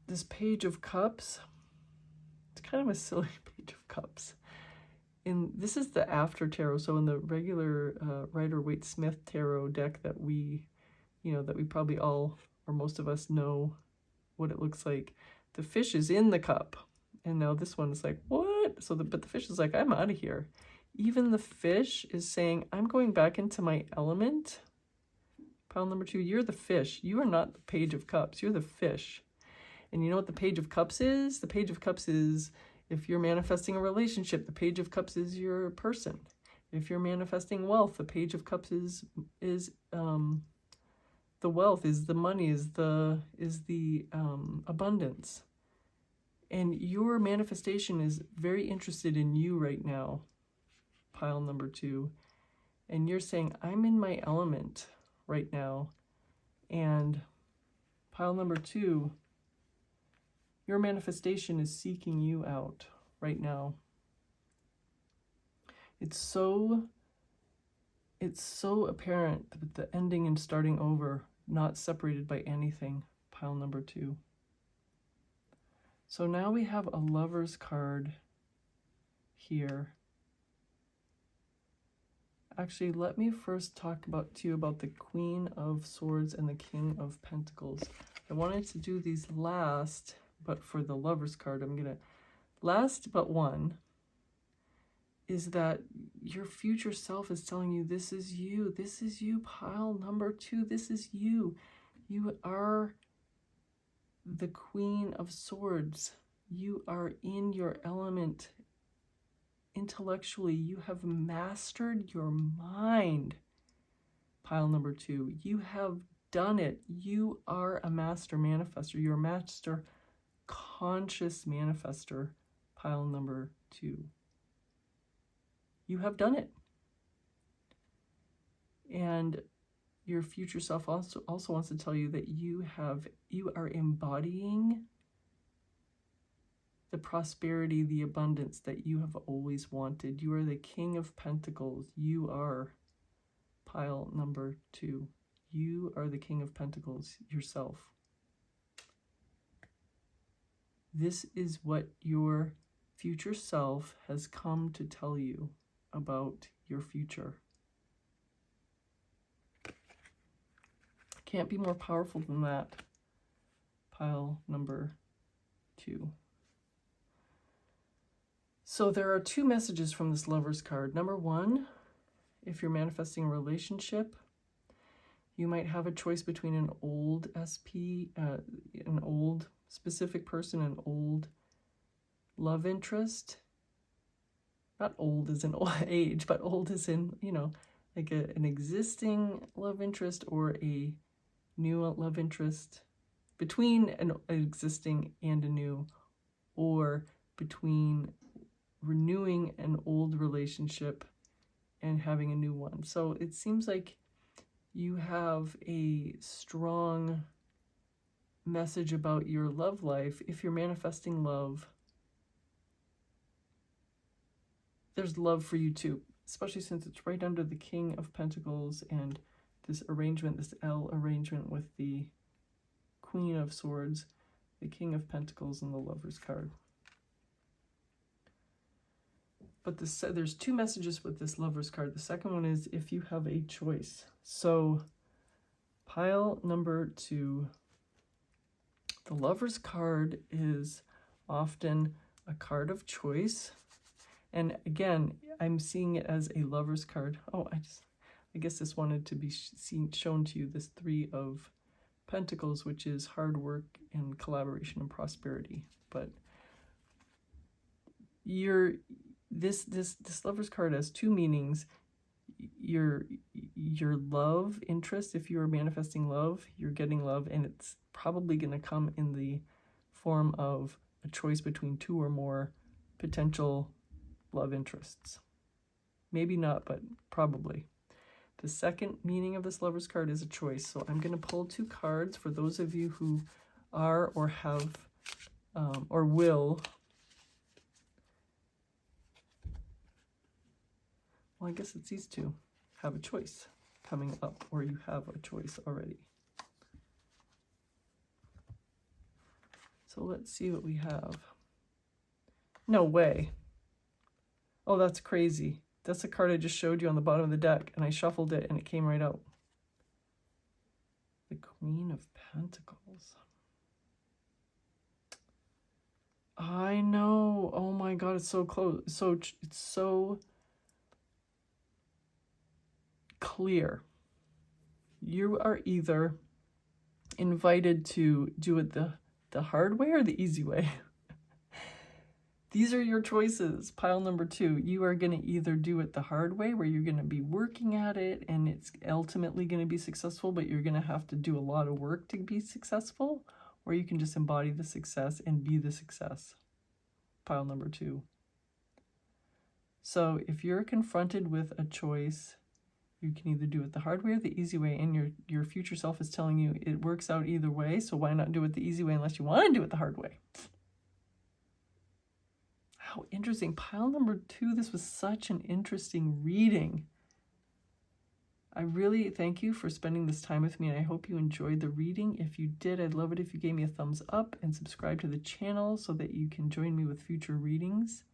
this Page of Cups, it's kind of a silly Page of Cups. This is the after tarot. So in the regular Rider-Waite-Smith tarot deck that we probably all, or most of us, know what it looks like, the fish is in the cup. And now this one is like, what? But the fish is like, I'm out of here. Even the fish is saying, I'm going back into my element. Pile number 2, you're the fish. You are not the Page of Cups. You're the fish. And you know what the Page of Cups is? The Page of Cups is, if you're manifesting a relationship, the Page of Cups is your person. If you're manifesting wealth, the Page of Cups is the wealth, is the money, is the abundance. And your manifestation is very interested in you right now, pile number 2. And you're saying, I'm in my element right now. And pile number 2, your manifestation is seeking you out right now. It's so apparent that the ending and starting over, not separated by anything, pile number 2. So now we have a Lover's card here. Actually, let me first talk to you about the Queen of Swords and the King of Pentacles. I wanted to do these last, but for the Lover's card, I'm going to... Last but one is that your future self is telling you, this is you, pile number 2, this is you. You are the Queen of Swords. You are in your element. Intellectually, you have mastered your mind. Pile number 2, you have done it. You are a master manifester. You're a master conscious manifester. Pile number 2. You have done it. And your future self also wants to tell you that you are embodying the prosperity, the abundance that you have always wanted. You are the King of Pentacles. You are pile number 2. You are the King of Pentacles yourself. This is what your future self has come to tell you about your future. Can't be more powerful than that. Pile number 2. So there are two messages from this Lover's card. Number one, if you're manifesting a relationship, you might have a choice between an old SP, an old specific person, an old love interest. Not old as in old age, but old as in, you know, like an existing love interest or a new love interest, between an existing and a new, or between renewing an old relationship and having a new one. So it seems like you have a strong message about your love life. If you're manifesting love, there's love for you too, especially since it's right under the King of Pentacles and this arrangement, this L arrangement with the Queen of Swords, the King of Pentacles, and the Lover's card. But there's two messages with this Lover's card. The second one is if you have a choice. So pile number 2, the Lover's card is often a card of choice. And again, I'm seeing it as a Lover's card. Oh, I guess this wanted to be shown to you, this 3 of Pentacles, which is hard work and collaboration and prosperity. But this Lover's card has two meanings. Your love interest, if you're manifesting love, you're getting love, and it's probably going to come in the form of a choice between 2 or more potential love interests. Maybe not, but probably. The second meaning of this Lover's card is a choice. So I'm going to pull 2 cards for those of you who are or have or will. Well, I guess it's these 2. Have a choice coming up, or you have a choice already. So let's see what we have. No way. Oh, that's crazy. That's the card I just showed you on the bottom of the deck, and I shuffled it, and it came right out. The Queen of Pentacles. I know. Oh my God, it's so close. It's so clear. You are either invited to do it the hard way or the easy way. These are your choices. Pile number 2. You are going to either do it the hard way, where you're going to be working at it and it's ultimately going to be successful, but you're going to have to do a lot of work to be successful, or you can just embody the success and be the success. Pile number 2. So if you're confronted with a choice, you can either do it the hard way or the easy way, and your future self is telling you it works out either way, so why not do it the easy way unless you want to do it the hard way? How interesting. Pile number 2, this was such an interesting reading. I really thank you for spending this time with me, and I hope you enjoyed the reading. If you did, I'd love it if you gave me a thumbs up and subscribe to the channel so that you can join me with future readings.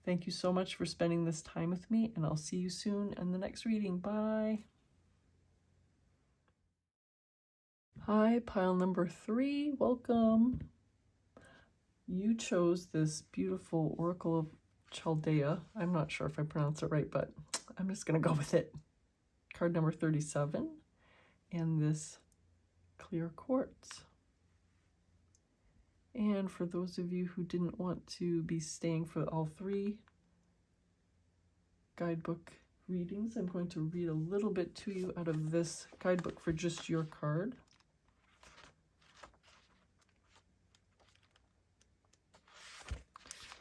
Thank you so much for spending this time with me, and I'll see you soon in the next reading. Bye. Hi, pile number 3. Welcome. You chose this beautiful Oracle of Chaldea. I'm not sure if I pronounced it right, but I'm just going to go with it. Card number 37, and this clear quartz. And for those of you who didn't want to be staying for all 3 guidebook readings, I'm going to read a little bit to you out of this guidebook for just your card.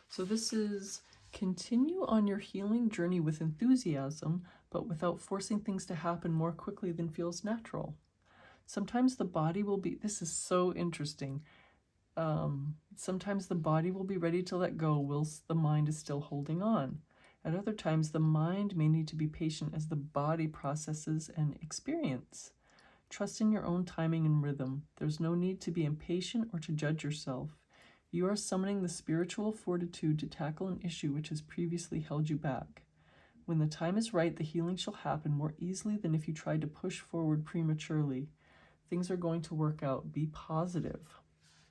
So this is: continue on your healing journey with enthusiasm, but without forcing things to happen more quickly than feels natural. Sometimes the body will be, this is so interesting. Sometimes the body will be ready to let go whilst the mind is still holding on. At other times, the mind may need to be patient as the body processes an experience. Trust in your own timing and rhythm. There's no need to be impatient or to judge yourself. You are summoning the spiritual fortitude to tackle an issue which has previously held you back. When the time is right, the healing shall happen more easily than if you tried to push forward prematurely. Things are going to work out. Be positive.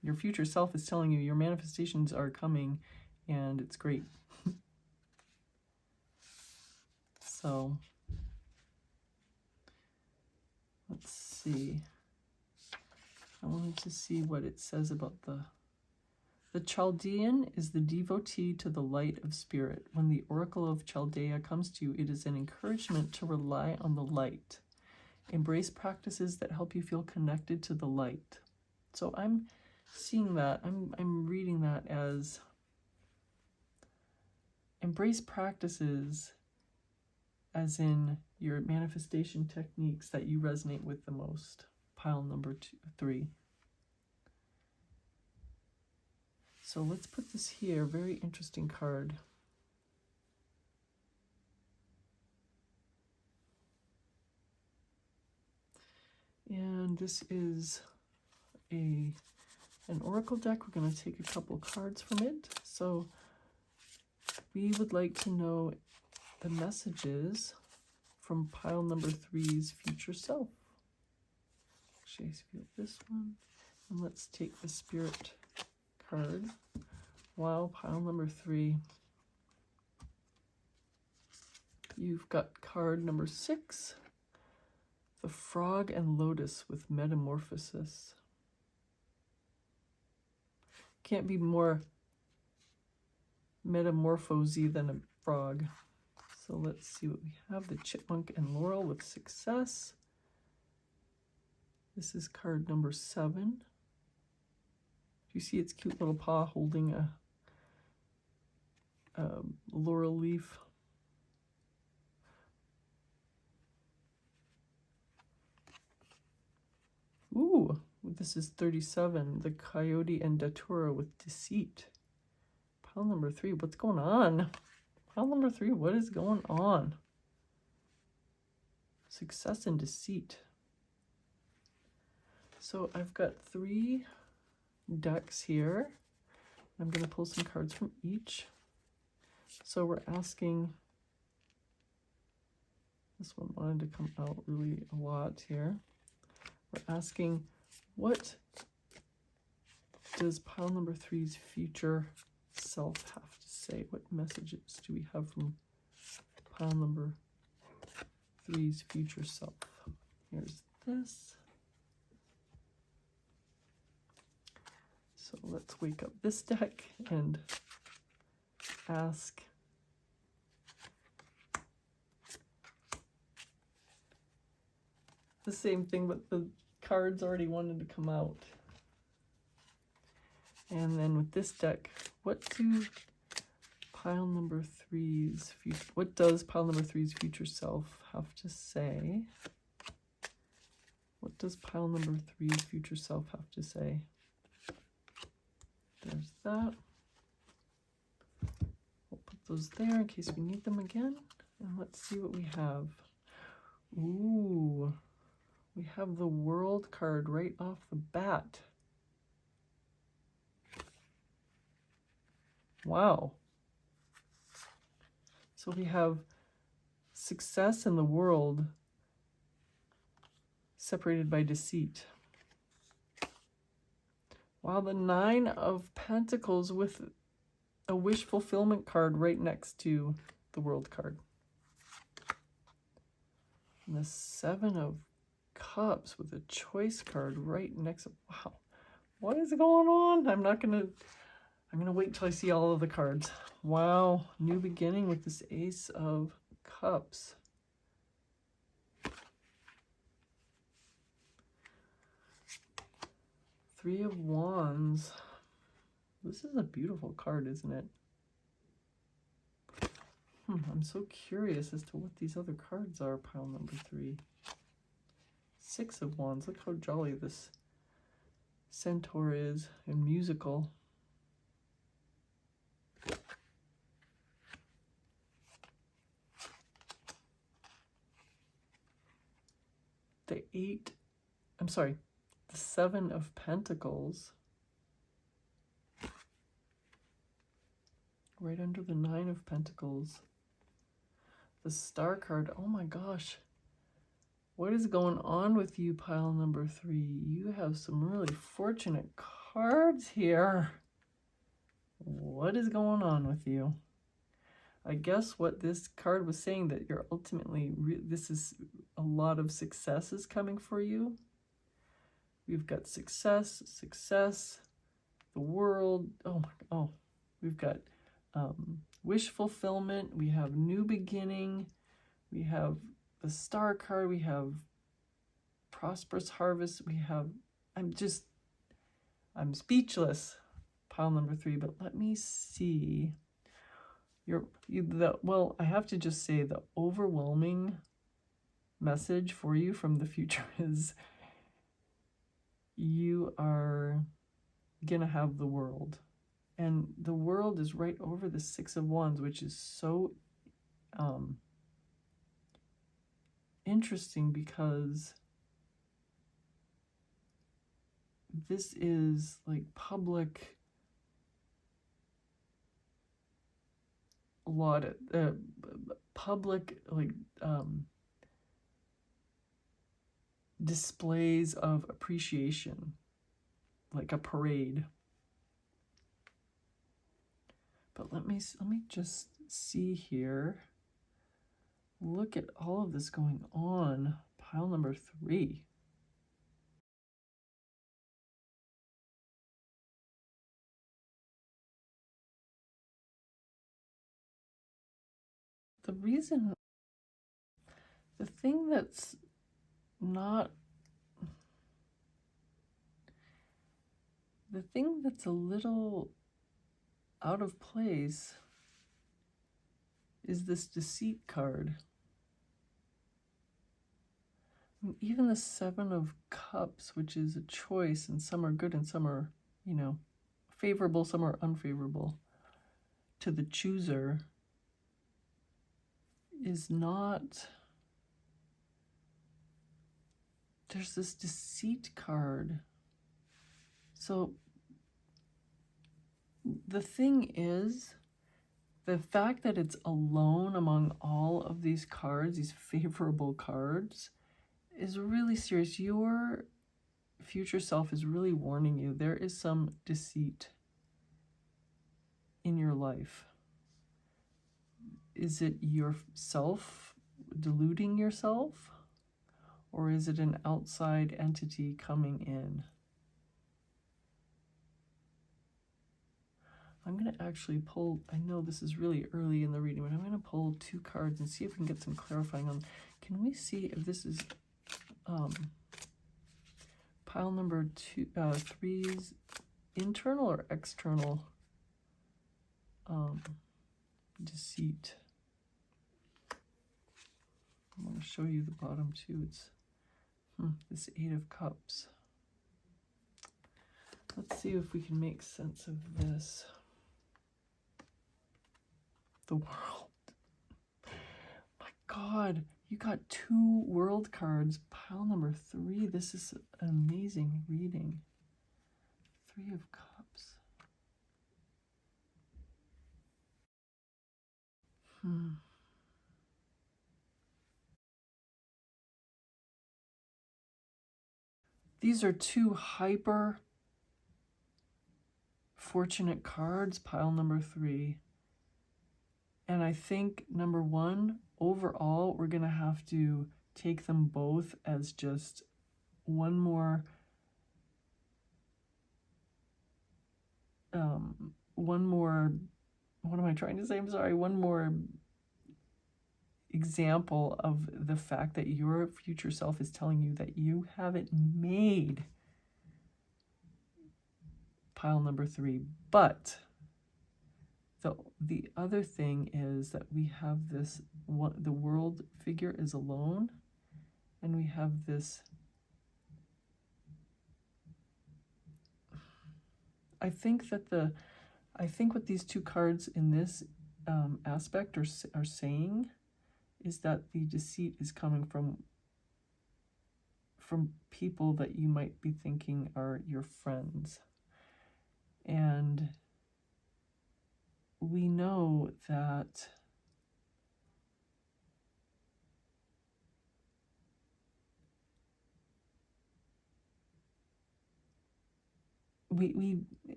Your future self is telling you your manifestations are coming, and it's great. So let's see. I wanted to see what it says about the Chaldean is the devotee to the light of spirit. When the oracle of Chaldea comes to you, it is an encouragement to rely on the light. Embrace practices that help you feel connected to the light. So I'm seeing that, I'm reading that as embrace practices as in your manifestation techniques that you resonate with the most. Pile number 3. So let's put this here. Very interesting card. And this is an oracle deck. We're going to take a couple cards from it. So we would like to know the messages from pile number 3's future self. Actually, I feel this one. And let's take the spirit card. Wow, pile number 3. You've got card number 6. The Frog and Lotus with Metamorphosis. Can't be more metamorphosy than a frog. So let's see what we have. The Chipmunk and Laurel with Success. This is card number 7. Do you see its cute little paw holding a laurel leaf? Ooh, this is 37. The Coyote and Datura with Deceit. Pile number 3. What's going on? Pile number 3. What is going on? Success and Deceit. So I've got 3 decks here. I'm going to pull some cards from each. So we're asking, this one wanted to come out really a lot here. We're asking, what does pile number 3's future self have to say? What messages do we have from pile number 3's future self? Here's this. So let's wake up this deck and ask the same thing, but the cards already wanted to come out. And then with this deck, what does pile number 3's future self have to say? What does pile number 3's future self have to say? There's that. We'll put those there in case we need them again. And let's see what we have. Ooh, we have the World card right off the bat. Wow. So we have success in the world separated by deceit. Wow, the 9 of Pentacles with a wish fulfillment card right next to the World card. And the 7 of Cups with a choice card right next to, wow. What is going on? I'm going to wait until I see all of the cards. Wow, new beginning with this Ace of Cups. Three of Wands. This is a beautiful card, isn't it? I'm so curious as to what these other cards are, pile number 3. 6 of Wands. Look how jolly this centaur is and musical. The 7 of Pentacles. Right under the 9 of Pentacles. The Star card. Oh my gosh. What is going on with you, pile number 3? You have some really fortunate cards here. What is going on with you? I guess what this card was saying, that you're ultimately, this is a lot of successes coming for you. We've got success, the world. We've got wish fulfillment. We have new beginning. We have the star card. We have prosperous harvest. We have, I'm speechless, pile number 3, but let me see. I have to just say the overwhelming message for you from the future is you are gonna have the world. And the world is right over the 6 of Wands, which is so interesting, because this is like public, public displays of appreciation, like a parade. But let me just see here. Look at all of this going on. Pile number 3. The thing that's a little out of place is this deceit card. Even the 7 of Cups, which is a choice, and some are good and some are, favorable, some are unfavorable to the chooser, is not. There's this deceit card. So the thing is, the fact that it's alone among all of these cards, these favorable cards, is really serious. Your future self is really warning you. There is some deceit in your life. Is it yourself deluding yourself? Or is it an outside entity coming in? I'm going to actually pull, I know this is really early in the reading, but I'm going to pull 2 cards and see if we can get some clarifying on. Can we see if this is pile number 3's internal or external deceit? I want to show you the bottom too. It's this 8 of Cups. Let's see if we can make sense of this. The world. My God, you got 2 world cards. Pile number 3. This is an amazing reading. 3 of Cups. These are 2 hyper fortunate cards, pile number 3. And I think, number 1, overall, we're going to have to take them both as just one more what am I trying to say? I'm sorry. One more example of the fact that your future self is telling you that you have it made. Pile number 3. But the other thing is that we have this, the world figure is alone, and we have this, I think what these 2 cards in this aspect are saying is that the deceit is coming from people that you might be thinking are your friends. And we know that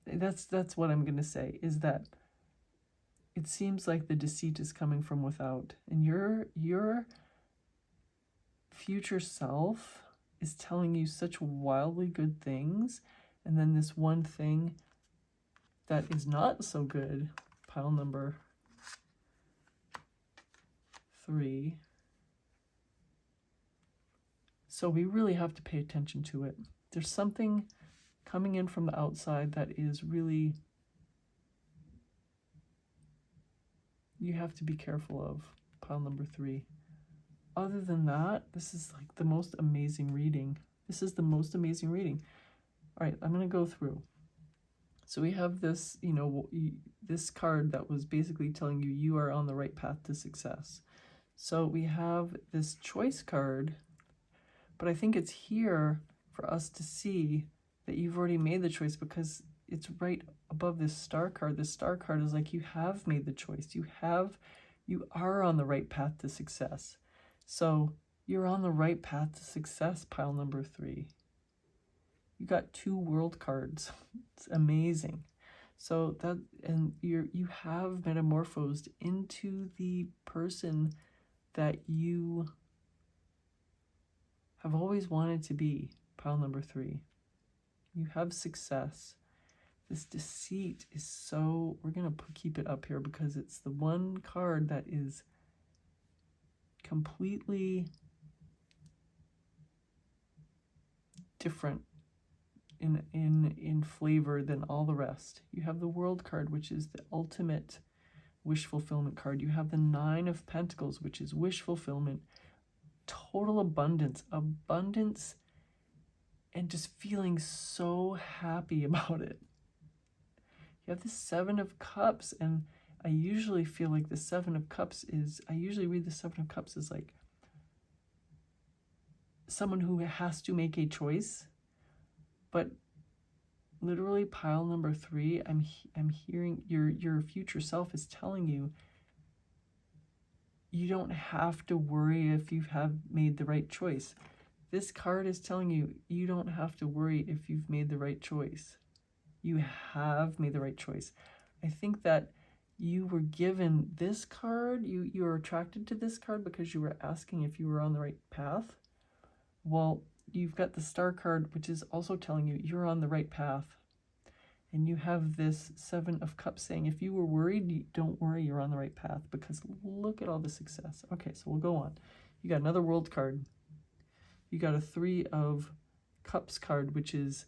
that's what I'm going to say, is that it seems like the deceit is coming from without, and your future self is telling you such wildly good things, and then this one thing that is not so good, pile number 3. So we really have to pay attention to it. There's something coming in from the outside that is really, you have to be careful of, pile number 3. Other than that, this is like the most amazing reading. This is the most amazing reading. All right, I'm going to go through. So we have this, this card that was basically telling you you are on the right path to success. So we have this choice card, but I think it's here for us to see that you've already made the choice, because it's right above this star card. This star card is like you have made the choice. You are on the right path to success. So you're on the right path to success, pile number 3. You got 2 world cards. It's amazing. So that, and you have metamorphosed into the person that you have always wanted to be, pile number 3. You have success. This deceit is so, we're going to keep it up here because it's the one card that is completely different in flavor than all the rest. You have the World card, which is the ultimate wish fulfillment card. You have the 9 of Pentacles, which is wish fulfillment, total abundance, and just feeling so happy about it. You have the 7 of Cups, and I usually feel like the 7 of Cups is, I usually read the 7 of Cups as like someone who has to make a choice, but literally pile number 3, I'm hearing your future self is telling you you don't have to worry if you have made the right choice. This card is telling you you don't have to worry if you've made the right choice. You have made the right choice. I think that you were given this card, you were attracted to this card because you were asking if you were on the right path. Well, you've got the Star card, which is also telling you you're on the right path. And you have this 7 of Cups saying, if you were worried, don't worry, you're on the right path, because look at all the success. Okay, so we'll go on. You got another World card. You got a 3 of Cups card, which is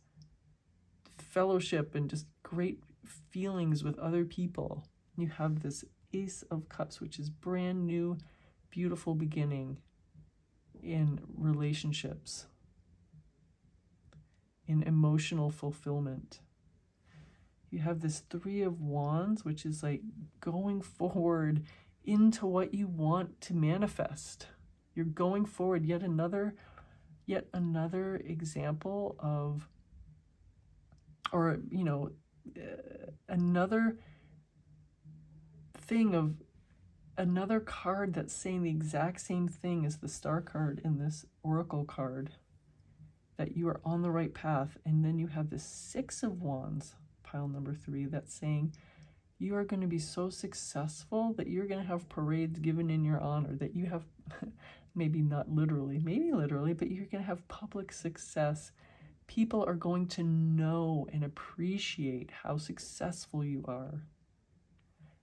fellowship and just great feelings with other people. You have this Ace of Cups, which is brand new, beautiful beginning in relationships, in emotional fulfillment. You have this 3 of Wands, which is like going forward into what you want to manifest. You're going forward, yet another example of, or, another thing of another card that's saying the exact same thing as the Star card in this Oracle card, that you are on the right path. And then you have the 6 of Wands, pile number 3, that's saying you are going to be so successful that you're going to have parades given in your honor, that you have, maybe not literally, maybe literally, but you're going to have public success. People are going to know and appreciate how successful you are.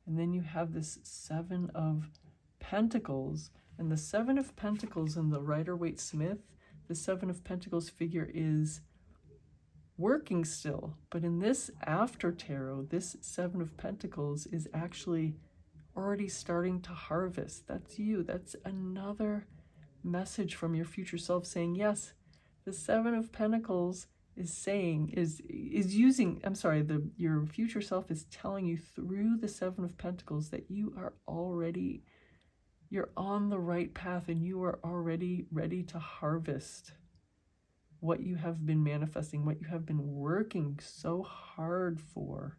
And then you have this 7 of Pentacles, and the 7 of Pentacles in the Rider-Waite-Smith, the 7 of Pentacles figure is working still, but in this after tarot, this 7 of Pentacles is actually already starting to harvest. That's you. That's another message from your future self saying, yes, the 7 of Pentacles is saying, is using, your future self is telling you through the 7 of Pentacles that you are already, you're on the right path, and you are already ready to harvest what you have been manifesting, what you have been working so hard for,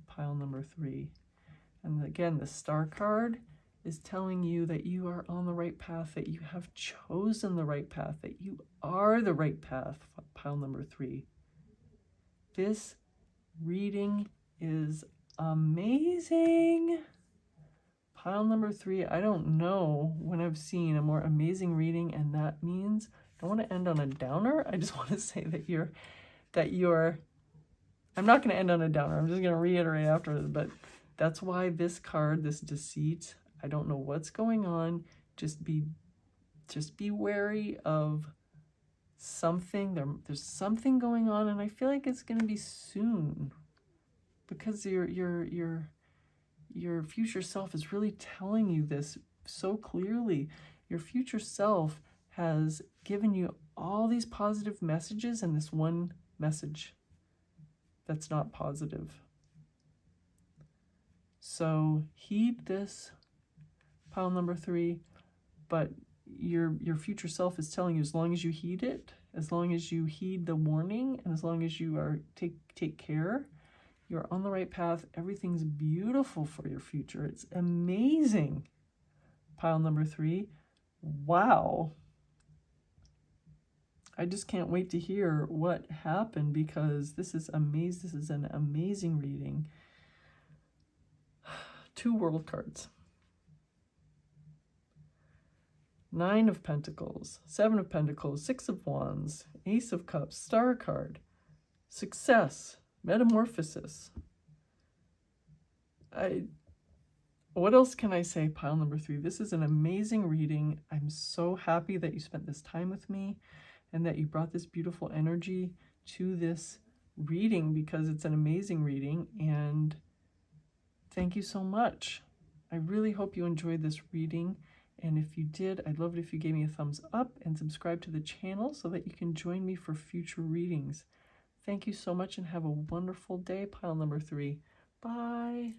pile number 3. And again, the Star card is telling you that you are on the right path, that you have chosen the right path, that you are the right path, pile number 3. This reading is amazing. Pile number 3, I don't know when I've seen a more amazing reading, and that means I don't want to end on a downer. I just want to say that you're, I'm not going to end on a downer. I'm just going to reiterate after this, but that's why this card, this deceit, I don't know what's going on. Just be wary of something. There's something going on, and I feel like it's going to be soon, because your future self is really telling you this so clearly. Your future self has given you all these positive messages and this one message that's not positive. So heed this, pile number 3, but your future self is telling you, as long as you heed it, as long as you heed the warning, and as long as you are take care, you're on the right path. Everything's beautiful for your future. It's amazing. Pile number 3. Wow. I just can't wait to hear what happened, because this is amazing. This is an amazing reading. 2 world cards. 9 of Pentacles, 7 of Pentacles, 6 of Wands, Ace of Cups, Star card, Success, Metamorphosis. What else can I say, pile number 3? This is an amazing reading. I'm so happy that you spent this time with me and that you brought this beautiful energy to this reading, because it's an amazing reading, and thank you so much. I really hope you enjoyed this reading. And if you did, I'd love it if you gave me a thumbs up and subscribe to the channel so that you can join me for future readings. Thank you so much, and have a wonderful day, pile number 3. Bye.